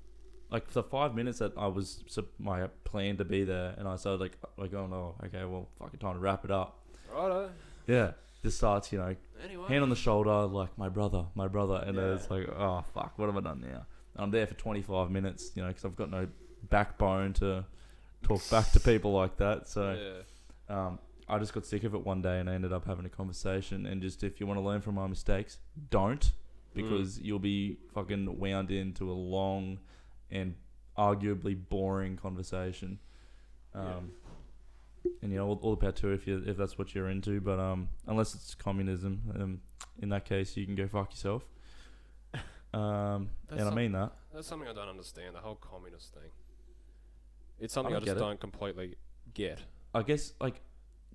like the 5 minutes that I was my plan to be there, and I started like oh no, okay, well, fucking time to wrap it up. Righto. Yeah, just starts, anyway. Hand on the shoulder, like my brother, and it's like, oh fuck, what have I done now? And I'm there for 25 minutes, because I've got no backbone to talk back to people like that. So, I just got sick of it one day, and I ended up having a conversation. And just, if you want to learn from my mistakes, don't, because you'll be fucking wound into a long and arguably boring conversation. And all the power to if that's what you're into, but unless it's communism, in that case you can go fuck yourself. And I mean that. That's something I don't understand, the whole communist thing. It's something I I just don't completely get. I guess like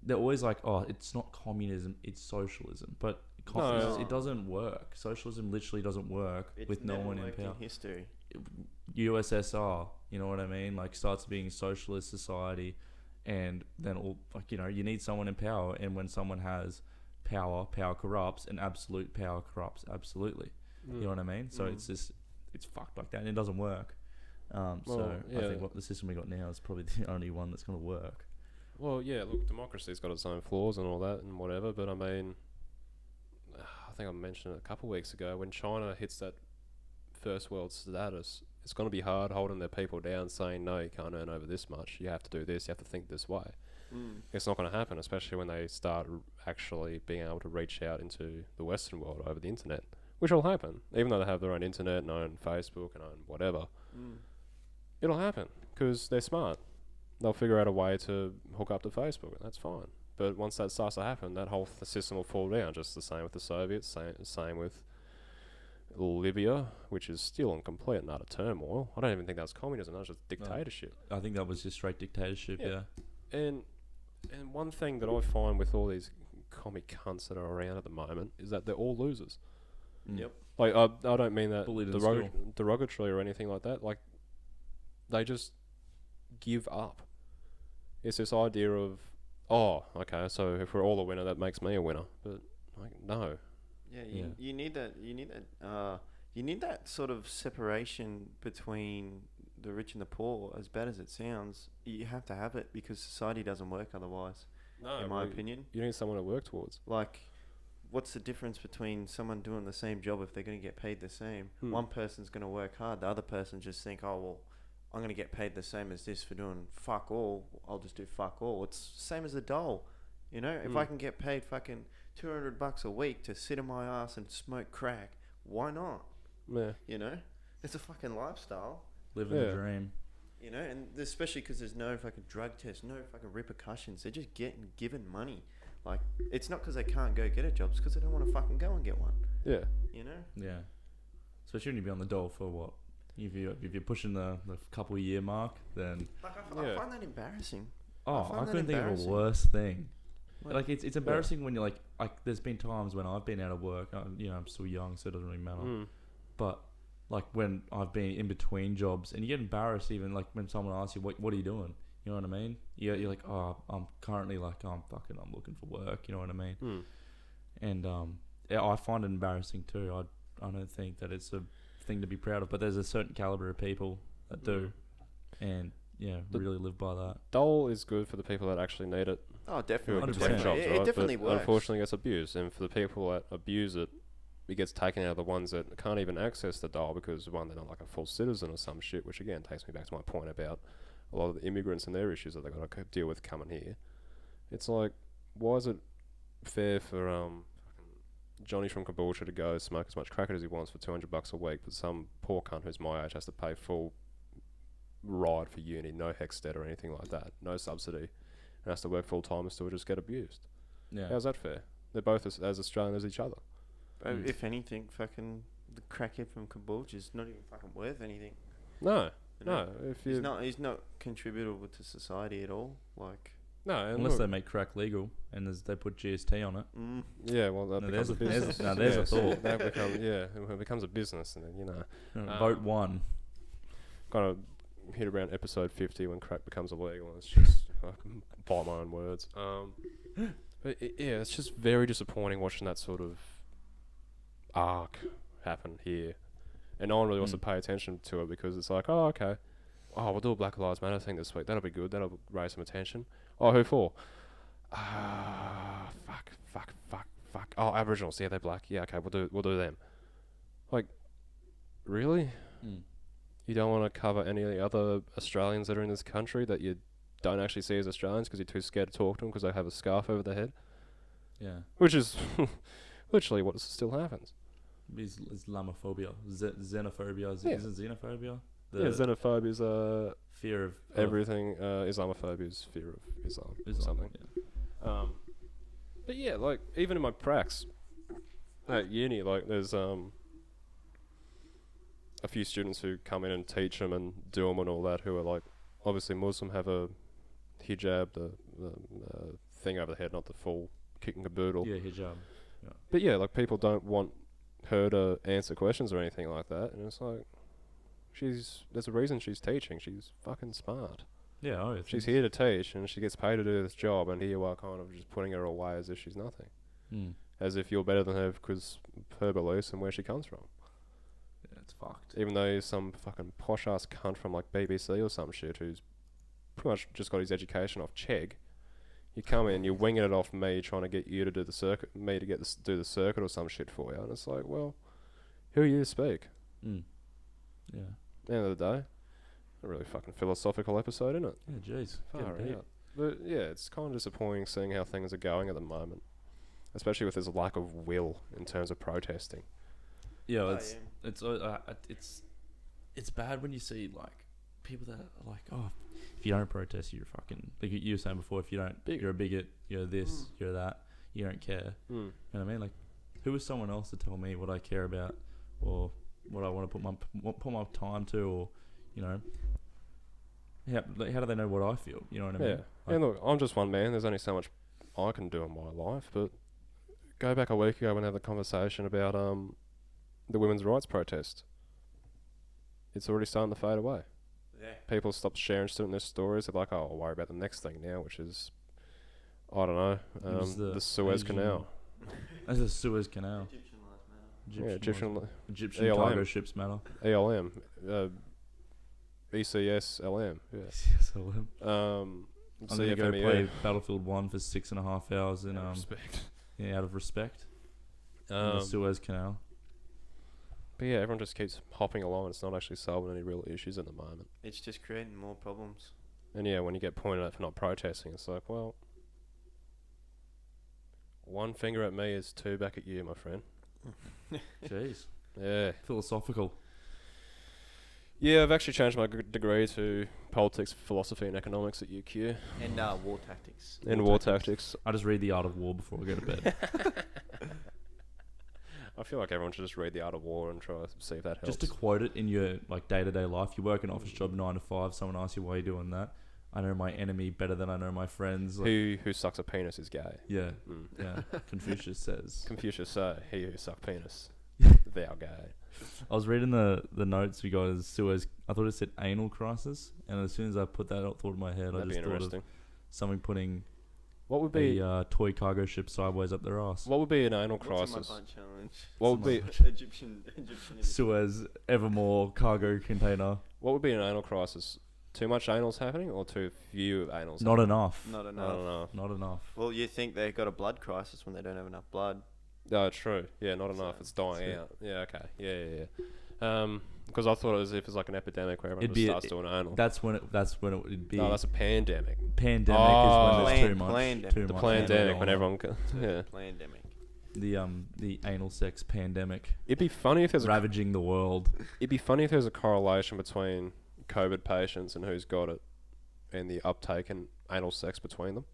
they're always like, oh, it's not communism, it's socialism, but it doesn't work. Socialism literally doesn't work with no one in power. In history. USSR, you know what I mean? Like starts being socialist society, and then all like you need someone in power, and when someone has power corrupts, and absolute power corrupts absolutely. You know what I mean? So it's fucked like that, and it doesn't work. I think what the system we got now is probably the only one that's going to work. Well, yeah, look, democracy's got its own flaws and all that and whatever, but I mean, I think I mentioned it a couple of weeks ago, when China hits that first world status, it's going to be hard holding their people down, saying, no, you can't earn over this much, you have to do this, you have to think this way. It's not going to happen, especially when they start actually being able to reach out into the Western world over the internet, which will happen, even though they have their own internet and own Facebook and own whatever. It'll happen, because they're smart. They'll figure out a way to hook up to Facebook, and that's fine. But once that starts to happen, that whole system will fall down. Just the same with the Soviets, same with Libya, which is still in complete and utter turmoil. I don't even think that's communism, that's just dictatorship. I think that was just straight dictatorship, yeah. And one thing that I find with all these commie cunts that are around at the moment is that they're all losers. Yep. Like, I don't mean that derogatory or anything like that. Like, they just give up. It's this idea of, oh, okay, so if we're all a winner, that makes me a winner. But like, no. Yeah, you need that. You need that sort of separation between the rich and the poor. As bad as it sounds, you have to have it because society doesn't work otherwise. No, in my opinion, you need someone to work towards. Like, what's the difference between someone doing the same job if they're going to get paid the same? One person's going to work hard, the other person just think, oh well, I'm going to get paid the same as this for doing fuck all. I'll just do fuck all. It's the same as a dole. You know, if I can get paid fucking $200 a week to sit in my ass and smoke crack, why not? Yeah. You know, it's a fucking lifestyle. Living the dream. You know, and especially because there's no fucking drug test, no fucking repercussions. They're just getting given money. Like, it's not because they can't go get a job, it's because they don't want to fucking go and get one. Yeah. You know? Yeah. Especially when you be on the dole for what? If you're pushing the couple year mark, then... Like, I find that embarrassing. Oh, I couldn't think of a worse thing. Like, it's embarrassing when you're like, there's been times when I've been out of work, I'm still young, so it doesn't really matter. But, like, when I've been in between jobs, and you get embarrassed even, like, when someone asks you, what are you doing? You know what I mean? You're like, oh, I'm currently, like, I'm looking for work, you know what I mean? And, I find it embarrassing too. I don't think that it's a thing to be proud of, but there's a certain caliber of people that do, and really live by that. Dole is good for the people that actually need it. Oh, definitely. Jobs, right? It definitely but works. Unfortunately, it gets abused, and for the people that abuse it, it gets taken out of the ones that can't even access the dole because one, they're not like a full citizen or some shit. Which again takes me back to my point about a lot of the immigrants and their issues that they've got to deal with coming here. It's like, why is it fair for Johnny from Caboolture to go smoke as much crack as he wants for $200 a week, but some poor cunt who's my age has to pay full ride for uni, no HECS or anything like that, no subsidy, and has to work full time and still just get abused? Yeah, how's that fair? They're both as Australian as each other. If anything, fucking the crackhead from Caboolture is not even fucking worth anything. No, you know? No. He's not contributable to society at all. Like. No, unless they make crack legal and they put GST on it. Yeah, well, that becomes a business. There's a thought. That it becomes a business, and then vote one. Kind of hit around episode 50 when crack becomes illegal. And it's just I can bite my own words. But it's just very disappointing watching that sort of arc happen here, and no one really wants to pay attention to it because it's like, oh, okay, we'll do a Black Lives Matter thing this week. That'll be good. That'll raise some attention. Oh, who for? Fuck. Oh, Aboriginals. Yeah, they're black. Yeah, okay, we'll do them. Like, really? You don't want to cover any of the other Australians that are in this country that you don't actually see as Australians because you're too scared to talk to them because they have a scarf over their head? Yeah. Which is literally what still happes. Islamophobia, xenophobia. Is it xenophobia? xenophobia is fear of everything. Islamophobia is fear of Islam or something. Yeah. But yeah, like even in my pracs at uni, like there's a few students who come in and teach them and do them and all that, who are like obviously Muslim, have a hijab, the thing over the head, not the full kit and caboodle. Yeah, hijab. Yeah. But yeah, like people don't want her to answer questions or anything like that, and it's like there's a reason she's teaching. She's fucking smart. Yeah, She's here to teach, and she gets paid to do this job, and here you are kind of just putting her away as if she's nothing. As if you're better than her because of her beliefs and where she comes from. Yeah, it's fucked. Even though you're some fucking posh ass cunt from like BBC or some shit who's pretty much just got his education off Chegg, you come in, you're winging it off me, trying to get you to do the circuit, me to do the circuit or some shit for you, and it's like, well, who are you to speak? Yeah. At the end of the day, a really fucking philosophical episode, isn't it? Yeah, jeez. Far out. But yeah, it's kind of disappointing seeing how things are going at the moment, especially with this lack of will in terms of protesting. Yeah, it's bad when you see like people that are like, oh, if you don't protest, you're fucking, like you were saying before, if you don't, you're a bigot, you're this, you're that, you don't care. You know what I mean? Like, who is someone else to tell me what I care about or what I want to put my time to, or you know, how do they know what I feel? You know what I mean? Yeah. Like, And look, I'm just one man. There's only so much I can do in my life. But go back a week ago and have a conversation about the women's rights protest. It's already starting to fade away. Yeah. People stop sharing shit in their stories. They're like, oh, I'll worry about the next thing now, which is, I don't know, the Suez Canal. That's the Suez Canal. Egyptian lives matter. Egyptian ELM. cargo ships matter. ELM. ECSLM. Yeah. ECSLM. Um, I'm going to go play Battlefield 1 for 6.5 hours in, respect. Yeah, out of respect. In the Suez Canal. But yeah, everyone just keeps hopping along. It's not actually solving any real issues at the moment. It's just creating more problems. And yeah, when you get pointed at for not protesting, it's like, well, one finger at me is two back at you, my friend. Jeez. Yeah. Philosophical. Yeah, I've actually changed my degree to politics, philosophy, and economics at UQ. And war tactics. And war tactics. I just read The Art of War before I go to bed. I feel like everyone should just read The Art of War and try to see if that helps. Just to quote it in your like day-to-day life, you work an office job 9 to 5, someone asks you why you're doing that. I know my enemy better than I know my friends. Like, who sucks a penis is gay. Yeah, yeah. Confucius says. Confucius say, he who suck penis, thou gay. I was reading the notes we got as Suez. I thought it said anal crisis, and as soon as I put that thought in my head, That'd I just thought of someone putting what would be a toy cargo ship sideways up their ass. What would be an anal What's crisis? in my punch challenge? What would be Egyptian Suez Evermore cargo container? What would be an anal crisis? Too much anal's happening, or too few anal's? Not happening? enough. Not enough. Not enough. Not enough. Well, you think they've got a blood crisis when they don't have enough blood? No, true. Yeah, not enough. It's dying out. Yeah, okay. Yeah. Because I thought it was if it's like an epidemic where everyone just starts doing anal. That's when it would be. No, that's a pandemic. Pandemic is when there's too much. Plandemic. The pandemic when everyone. Yeah. Plandemic. The anal sex pandemic. It'd be funny if there's ravaging the world. It'd be funny if there's a correlation between COVID patients and who's got it, and the uptake in anal sex between them.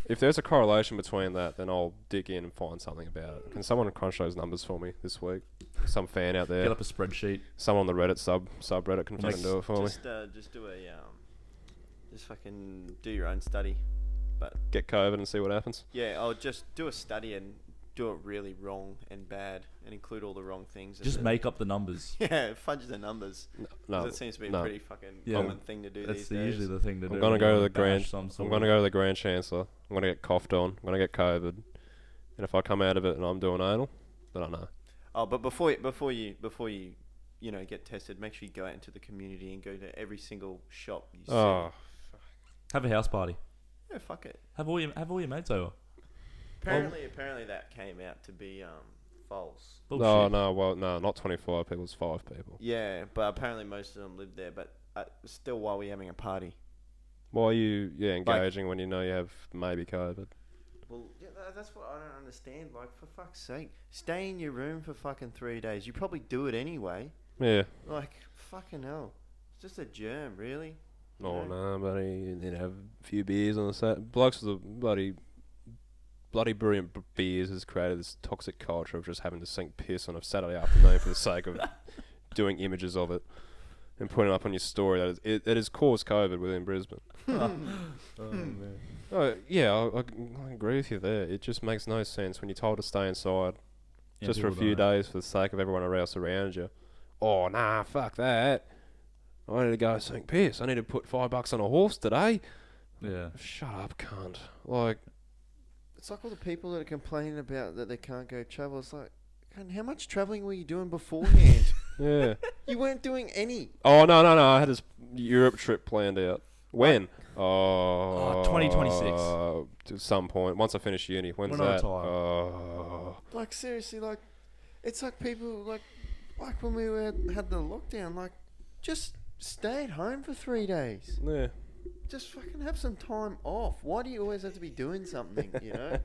If there's a correlation between that, then I'll dig in and find something about it. Can someone crunch those numbers for me this week? Some fan out there. Get up a spreadsheet. Someone on the Reddit subreddit can fucking do it for me. Just do a just fucking do your own study, but get COVID and see what happens. Yeah, I'll just do a study and do it really wrong and bad and include all the wrong things. Just make up the numbers. Yeah, fudge the numbers. No, it seems to be a pretty fucking common thing to do these days. That's usually the thing to do. I'm gonna go to the Grand Chancellor. I'm gonna get coughed on. I'm gonna get COVID, and if I come out of it and I'm doing anal, then I know. Oh, but before you get tested, make sure you go out into the community and go to every single shop you see. Have a house party. Yeah, fuck it. Have all your mates over. Apparently that came out to be false. Bullshit. No, not 25 people, it's 5 people. Yeah, but apparently most of them live there, but still, why are we having a party? Why are you engaging when you know you have maybe COVID? Well, yeah, that's what I don't understand. Like, for fuck's sake, stay in your room for fucking 3 days. You probably do it anyway. Yeah. Like, fucking hell. It's just a germ, really. Oh, You no, buddy. You need to have a few beers on the side. Blokes is a bloody brilliant beers has created this toxic culture of just having to sink piss on a Saturday afternoon for the sake of doing images of it and putting it up on your story. It has caused COVID within Brisbane. Oh, man. Oh, yeah, I agree with you there. It just makes no sense when you're told to stay inside Yeah, just for a people few don't. days for the sake of everyone else around you. Oh, nah, fuck that. I need to go sink piss. I need to put $5 on a horse today. Yeah. Shut up, cunt. Like, It's like all the people that are complaining about that they can't go travel. It's like, "Man, how much travelling were you doing beforehand? yeah. You weren't doing any. Oh, no. I had this Europe trip planned out. When? Oh, 2026. To some point. Once I finish uni. When's When I that? retire. Oh. Like, seriously, like, it's like people, like when we had the lockdown, like, just stay at home for 3 days. Yeah. Just fucking have some time off. Why do you always have to be doing something, you know?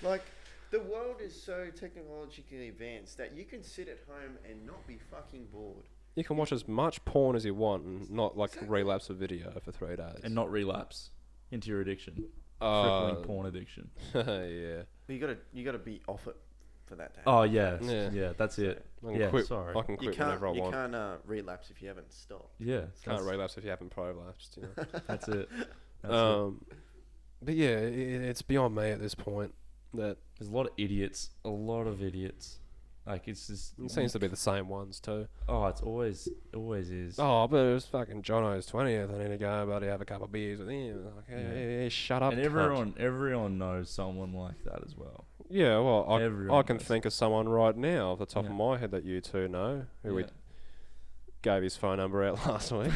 Like, the world is so technologically advanced that you can sit at home and not be fucking bored. You can watch as much porn as you want and not, like, Exactly. relapse a video for 3 days. And not relapse into your addiction. Uh, Crippling porn addiction. yeah. But you gotta be off it for that day. Oh, yeah. Yeah. Yeah, that's it. I can Yeah, quit. sorry. I can you quit can't whenever I want. relapse if you haven't stopped. Yeah. Can't that's- relapse if you haven't prolapsed, you know. That's it. That's it. But yeah, it's beyond me at this point that There's a lot of idiots. A lot of idiots. Like, it's just... it seems to be the same ones too. Oh, it's always is. Oh, but it was fucking Jono's 20th. I need to go, buddy, have a couple of beers with him. Like, hey, shut up, And cunt. everyone knows someone like that as well. Yeah, well, I Everyone can knows. think of someone right now off the top Yeah. of my head that you two know who we Yeah. gave his phone number out last week.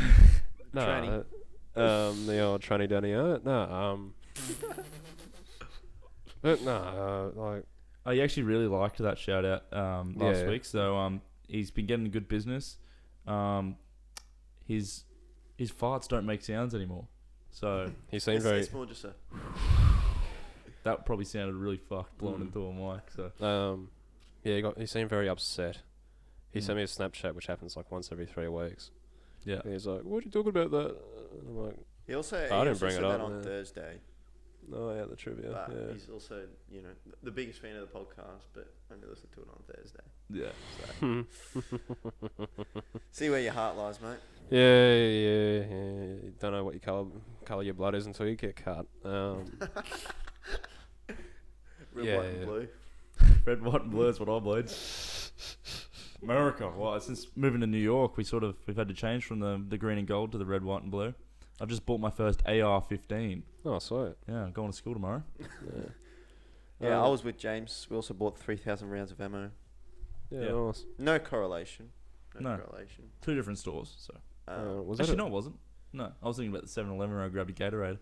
No, Tranny. the old tranny Danny. No, but no, like, I actually really liked that shout out last Yeah. week. So he's been getting good business. His farts don't make sounds anymore. So he seemed It's more just a... that probably sounded really fucked blown into a mic. So yeah, he seemed very upset. He Mm. sent me a Snapchat, which happens like once every 3 weeks. yeah. And he's like, "What are you talking about that?" And I'm like, He also didn't bring said it up, that on yeah. Thursday. "Oh yeah, the trivia." But Yeah. he's also, you know, the biggest fan of the podcast, but only listen to it on Thursday. Yeah. So see where your heart lies, mate. Yeah. You don't know what your color your blood is until you get cut. Red, Yeah, white, and yeah. blue. Red, white, and blue is what I bleed. America. Well, since moving to New York, we've had to change from the green and gold to the red, white, and blue. I've just bought my first AR-15. Oh, sweet. Yeah, I'm going to school tomorrow. Yeah. Yeah, I was with James. We also bought 3,000 rounds of ammo. Yeah, Yeah. nice. No correlation. No. correlation. 2 different stores. So Was actually, that no, it wasn't. No, I was thinking about the 7-Eleven where I grabbed a Gatorade.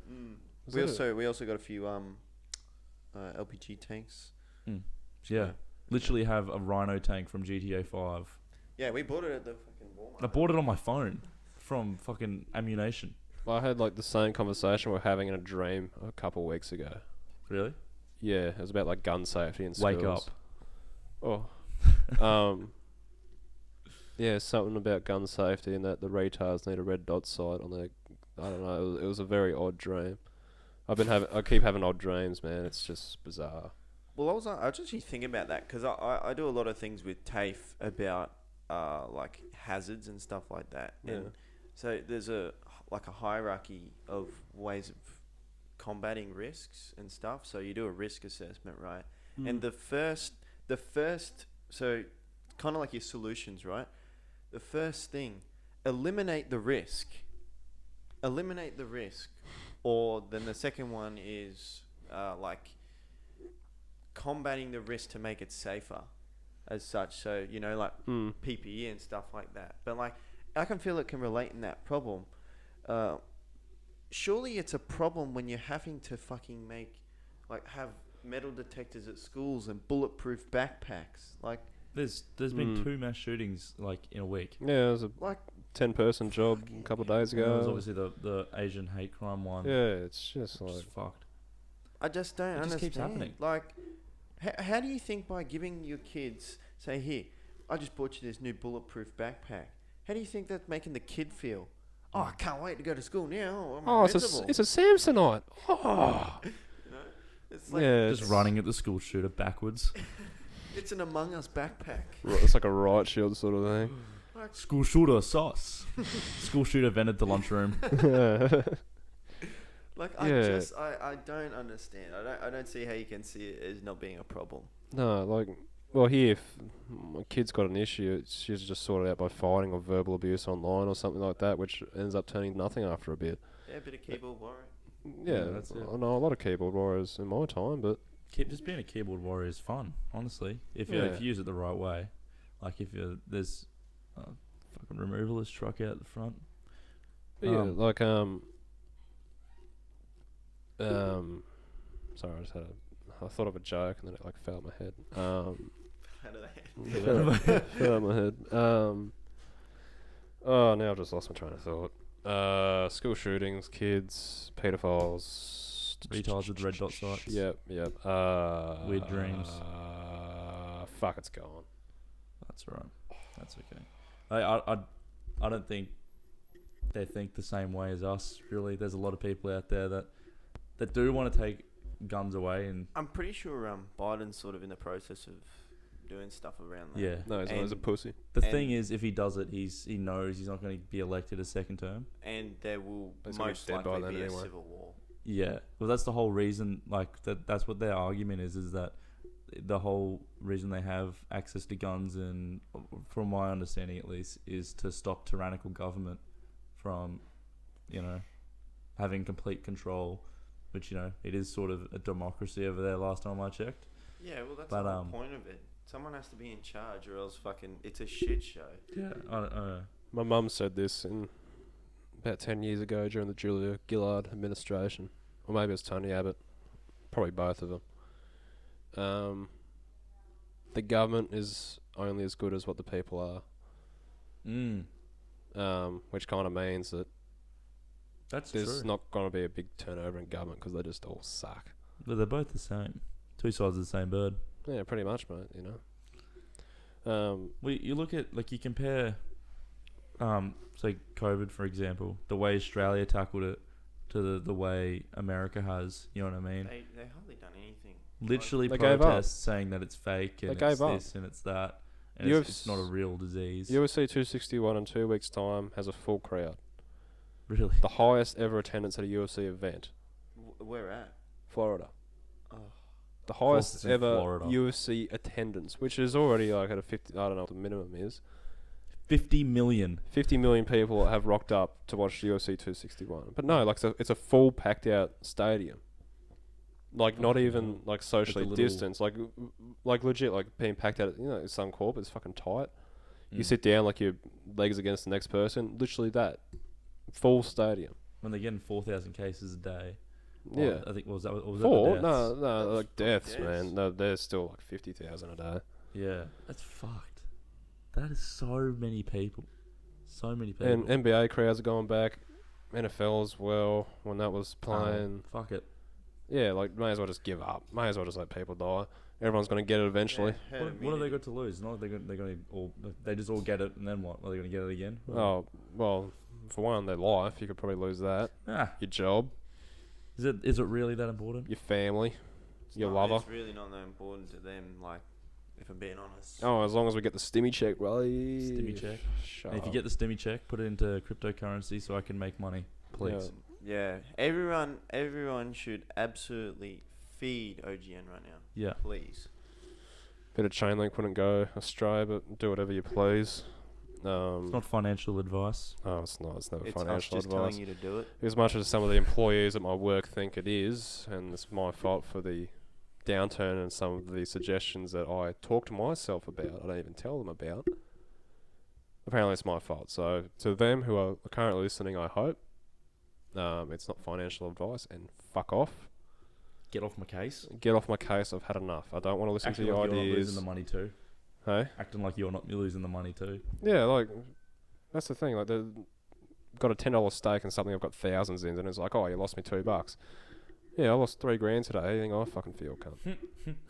Was We that also got a few LPG tanks. Yeah, literally have a Rhino tank from GTA 5. Yeah, we bought it at the fucking Walmart. I bought it on my phone from fucking ammunition. I had like the same conversation we're having in a dream a couple of weeks ago. Really? Yeah, it was about like gun safety in Wake schools. up. Oh. Yeah, something about gun safety and that the retards need a red dot sight on their. I don't know. It was a very odd dream. I keep having odd dreams, man. It's just bizarre. Well, I was actually thinking about that because I do a lot of things with TAFE about like hazards and stuff like that. Yeah. And so there's a hierarchy of ways of combating risks and stuff. So you do a risk assessment, right? And the first, so kind of like your solutions, right? The first thing, eliminate the risk. Or then the second one is like combating the risk to make it safer as such. So, you know, like PPE and stuff like that. But like, I can feel it can relate in that problem. Surely it's a problem when you're having to fucking have metal detectors at schools and bulletproof backpacks. Like, There's been 2 mass shootings like in a week. Yeah, it was a like 10-person job a couple of days There was ago. obviously the Asian hate crime one. Yeah, it's just Which is like fucked. I just don't It just understand. keeps happening. Like, how do you think by giving your kids, say, here, I just bought you this new bulletproof backpack. How do you think that's making the kid feel? Oh, I can't wait to go to school now. I'm Oh, invincible. it's a Samsonite. Oh. You know? It's like Yeah, Just running at the school shooter backwards. it's an Among Us backpack. It's like a riot shield sort of thing. School shooter sauce. School shooter vented the lunchroom. Like Yeah. I don't understand. I don't see how you can see it as not being a problem. No, like, well, here, if my kid's got an issue, she's just sorted out by fighting or verbal abuse online or something like that, which ends up turning to nothing after a bit. Yeah, a bit of keyboard warrior. Yeah, that's it. I know a lot of keyboard warriors in my time, but Just being a keyboard warrior is fun, honestly. If you use it the right way, like if there's a fucking removalist truck out the front. yeah, like sorry, I thought of a joke and then it like fell out my head. How do they? Fell out my head. Oh, now I've just lost my train of thought. School shootings, kids, pedophiles, Retards with red dot sights. Yep. Weird dreams. Fuck, it's gone. That's right. That's okay. I don't think they think the same way as us. Really, there's a lot of people out there that do want to take guns away, and I'm pretty sure Biden's sort of in the process of doing stuff around that. yeah. No, he's a pussy. The thing is, if he does it, he knows he's not going to be elected a second term. And there will He's gonna be most dead by likely then be a anyway. civil war. Yeah, well, that's the whole reason. Like that's what their argument is that the whole reason they have access to guns, and from my understanding at least, is to stop tyrannical government from, having complete control. Which it is sort of a democracy over there. Last time I checked. Yeah, well, that's the whole point of it. Someone has to be in charge, or else fucking it's a shit show. Yeah, I don't know. My mum said this about 10 years ago during the Julia Gillard administration. Or maybe it was Tony Abbott. Probably both of them. The government is only as good as what the people are. Which kind of means that That's there's true. not going to be a big turnover in government because they just all suck. But they're both the same. Two sides of the same bird. Yeah, pretty much, mate, Well, you look at, you compare, say, COVID, for example, the way Australia tackled it to the way America has, you know what I mean? They hardly done anything. Literally They gave up. protests saying that it's fake and They it's gave up. this and it's that. And UFC it's not a real disease. UFC 261 in 2 weeks' time has a full crowd. Really? The highest ever attendance at a UFC event. Where at? Florida. Oh. The course highest it's in ever Florida. UFC attendance, which is already like at a 50, I don't know what the minimum is. 50 million. 50 million people have rocked up to watch the UFC 261. But no, it's a full packed out stadium. Like not even like socially little- distanced, like legit, like being packed out. Suncorp is fucking tight. You sit down like your legs against the next person. Literally that full stadium. When they're getting 4,000 cases a day. Yeah. I think, was that Four? the No, deaths? no, like deaths, deaths. man. No, there's still like 50,000 a day. Yeah. That's fucked. That is so many people. So many people. And NBA crowds are going back. NFL as well, when that was playing. Fuck it. Yeah, may as well just give up. May as well just let people die. Everyone's going to get it eventually. Yeah, What have they got to lose? Not they're going to all. They just all get it, and then what? Are they going to get it again? Oh, well, for one, their life. You could probably lose that. Your job. Is it really that important? Your family. Your lover. It's really not that important to them, if I'm being honest. Oh, as long as we get the stimmy check, bro. Stimmy check. Shut And if you up. get the stimmy check, put it into cryptocurrency so I can make money, please. Yeah, everyone should absolutely feed OGN right now. Yeah. Please. Bit of Chainlink wouldn't go Australia, but do whatever you please. It's not financial advice. Oh, it's not. It's never It's us financial just advice. telling you to do it. As much as some of the employees at my work think it is, and it's my fault for the downturn and some of the suggestions that I talk to myself about, I don't even tell them about. Apparently it's my fault. So to them who are currently listening, I hope it's not financial advice, and fuck off. Get off my case. Get off my case. I've had enough. I don't want to listen Acting to your like you're not ideas. losing the money too. Hey? Acting like you're losing the money too. Yeah, that's the thing. They've got a $10 stake in something I've got thousands in, and it's like, oh, you lost me $2. Yeah, I lost $3,000 today. Anything I fucking feel, cunt.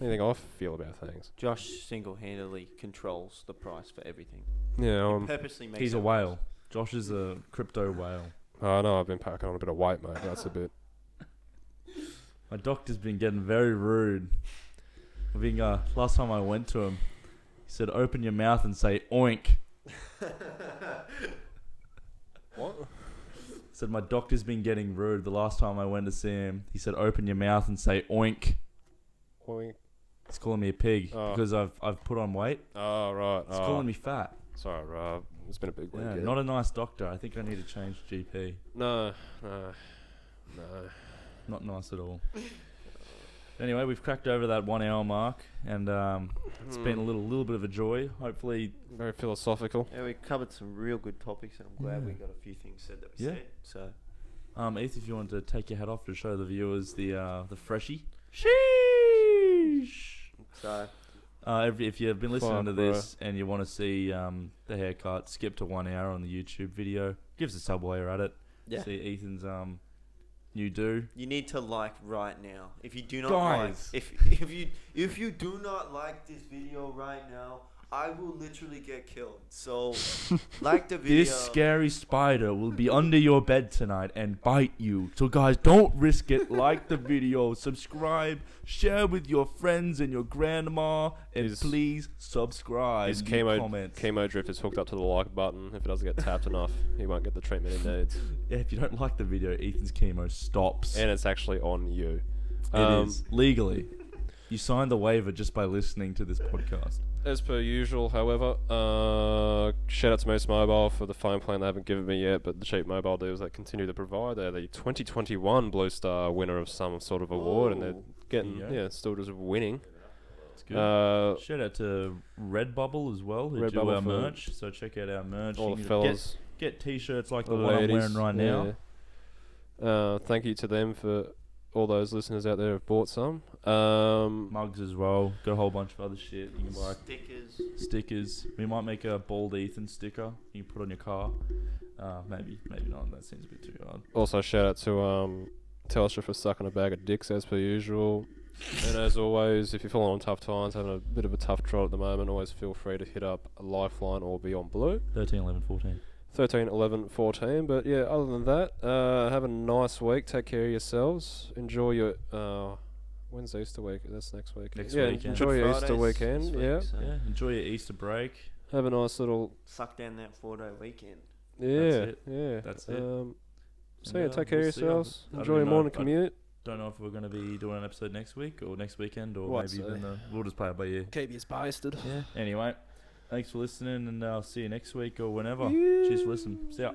Anything I feel about things. Josh single-handedly controls the price for everything. Yeah, He purposely makes He's a it whale. Josh is a crypto whale. I know I've been packing on a bit of weight, mate. That's a bit. My doctor's been getting very rude. Last time I went to him, he said, "Open your mouth and say oink." What? Said my doctor's been getting rude. The last time I went to see him, he said, "Open your mouth and say oink." Oink. He's calling me a pig because I've put on weight. Oh, right. He's calling me fat. Sorry, Rob. It's been a big week. Yeah, not a nice doctor. I think I need to change GP. No. Not nice at all. Anyway, we've cracked over that 1 hour mark, and it's been a little bit of a joy. Hopefully, Very philosophical. Yeah, we covered some real good topics, and I'm glad we Yeah. got a few things said that we Yeah. said. So, Ethan, if you want to take your hat off to show the viewers the freshie. Sheesh. so If you've been listening Fuck, to this and you want to see the haircut, skip to 1 hour on the YouTube video. Give us a sub while you're at it. yeah, See Ethan's new do. you need to like right now. If you do not Guys. like, if you do not like this video right now, I will literally get killed. So, like the video. This scary spider will be under your bed tonight and bite you. So guys, don't risk it. Like the video, subscribe, share with your friends and your grandma, and His- please subscribe. His leave chemo comments. drip is hooked up to the like button. If it doesn't get tapped enough, he won't get the treatment he needs. Yeah, if you don't like the video, Ethan's chemo stops. And it's actually on you. It is legally. You signed the waiver just by listening to this podcast. As per usual, however, shout out to Moose Mobile for the phone plan they haven't given me yet, but the cheap mobile deals they continue to provide. They're the 2021 Blue Star winner of some sort of award, and they're getting, There you go. still just winning. It's good. Uh, Shout out to Redbubble as well, who do Redbubble our for merch. So check out our merch. all You the can fellas, Get t-shirts like the the one I'm ladies, wearing right now. yeah. Thank you to them for all those listeners out there who've bought some. Mugs as well. Got a whole bunch of other shit. You can buy stickers. We might make a bald Ethan sticker you can put on your car. Maybe not. That seems a bit too hard. Also, shout out to Telstra for sucking a bag of dicks as per usual. And as always, if you're feeling on tough times, having a bit of a tough trot at the moment, always feel free to hit up a Lifeline or Beyond Blue. 13, 11, 14. 13, 11, 14. But yeah, other than that, have a nice week. Take care of yourselves. Enjoy your... when's Easter week? That's next week. Next yeah, weekend. enjoy your Friday's Easter weekend. this week, Yeah. so Yeah, enjoy your Easter break. Have a nice little... Suck down that 4-day weekend. Yeah, it. yeah. That's it. So And, yeah, take care we'll of see. yourselves. I Enjoy don't your know. morning commute. Don't know if we're going to be doing an episode next week or next weekend or What, maybe so? even we'll just play it by ear. Keep you basted. Yeah. Anyway, thanks for listening and I'll see you next week or whenever. Cheers for listening. See ya.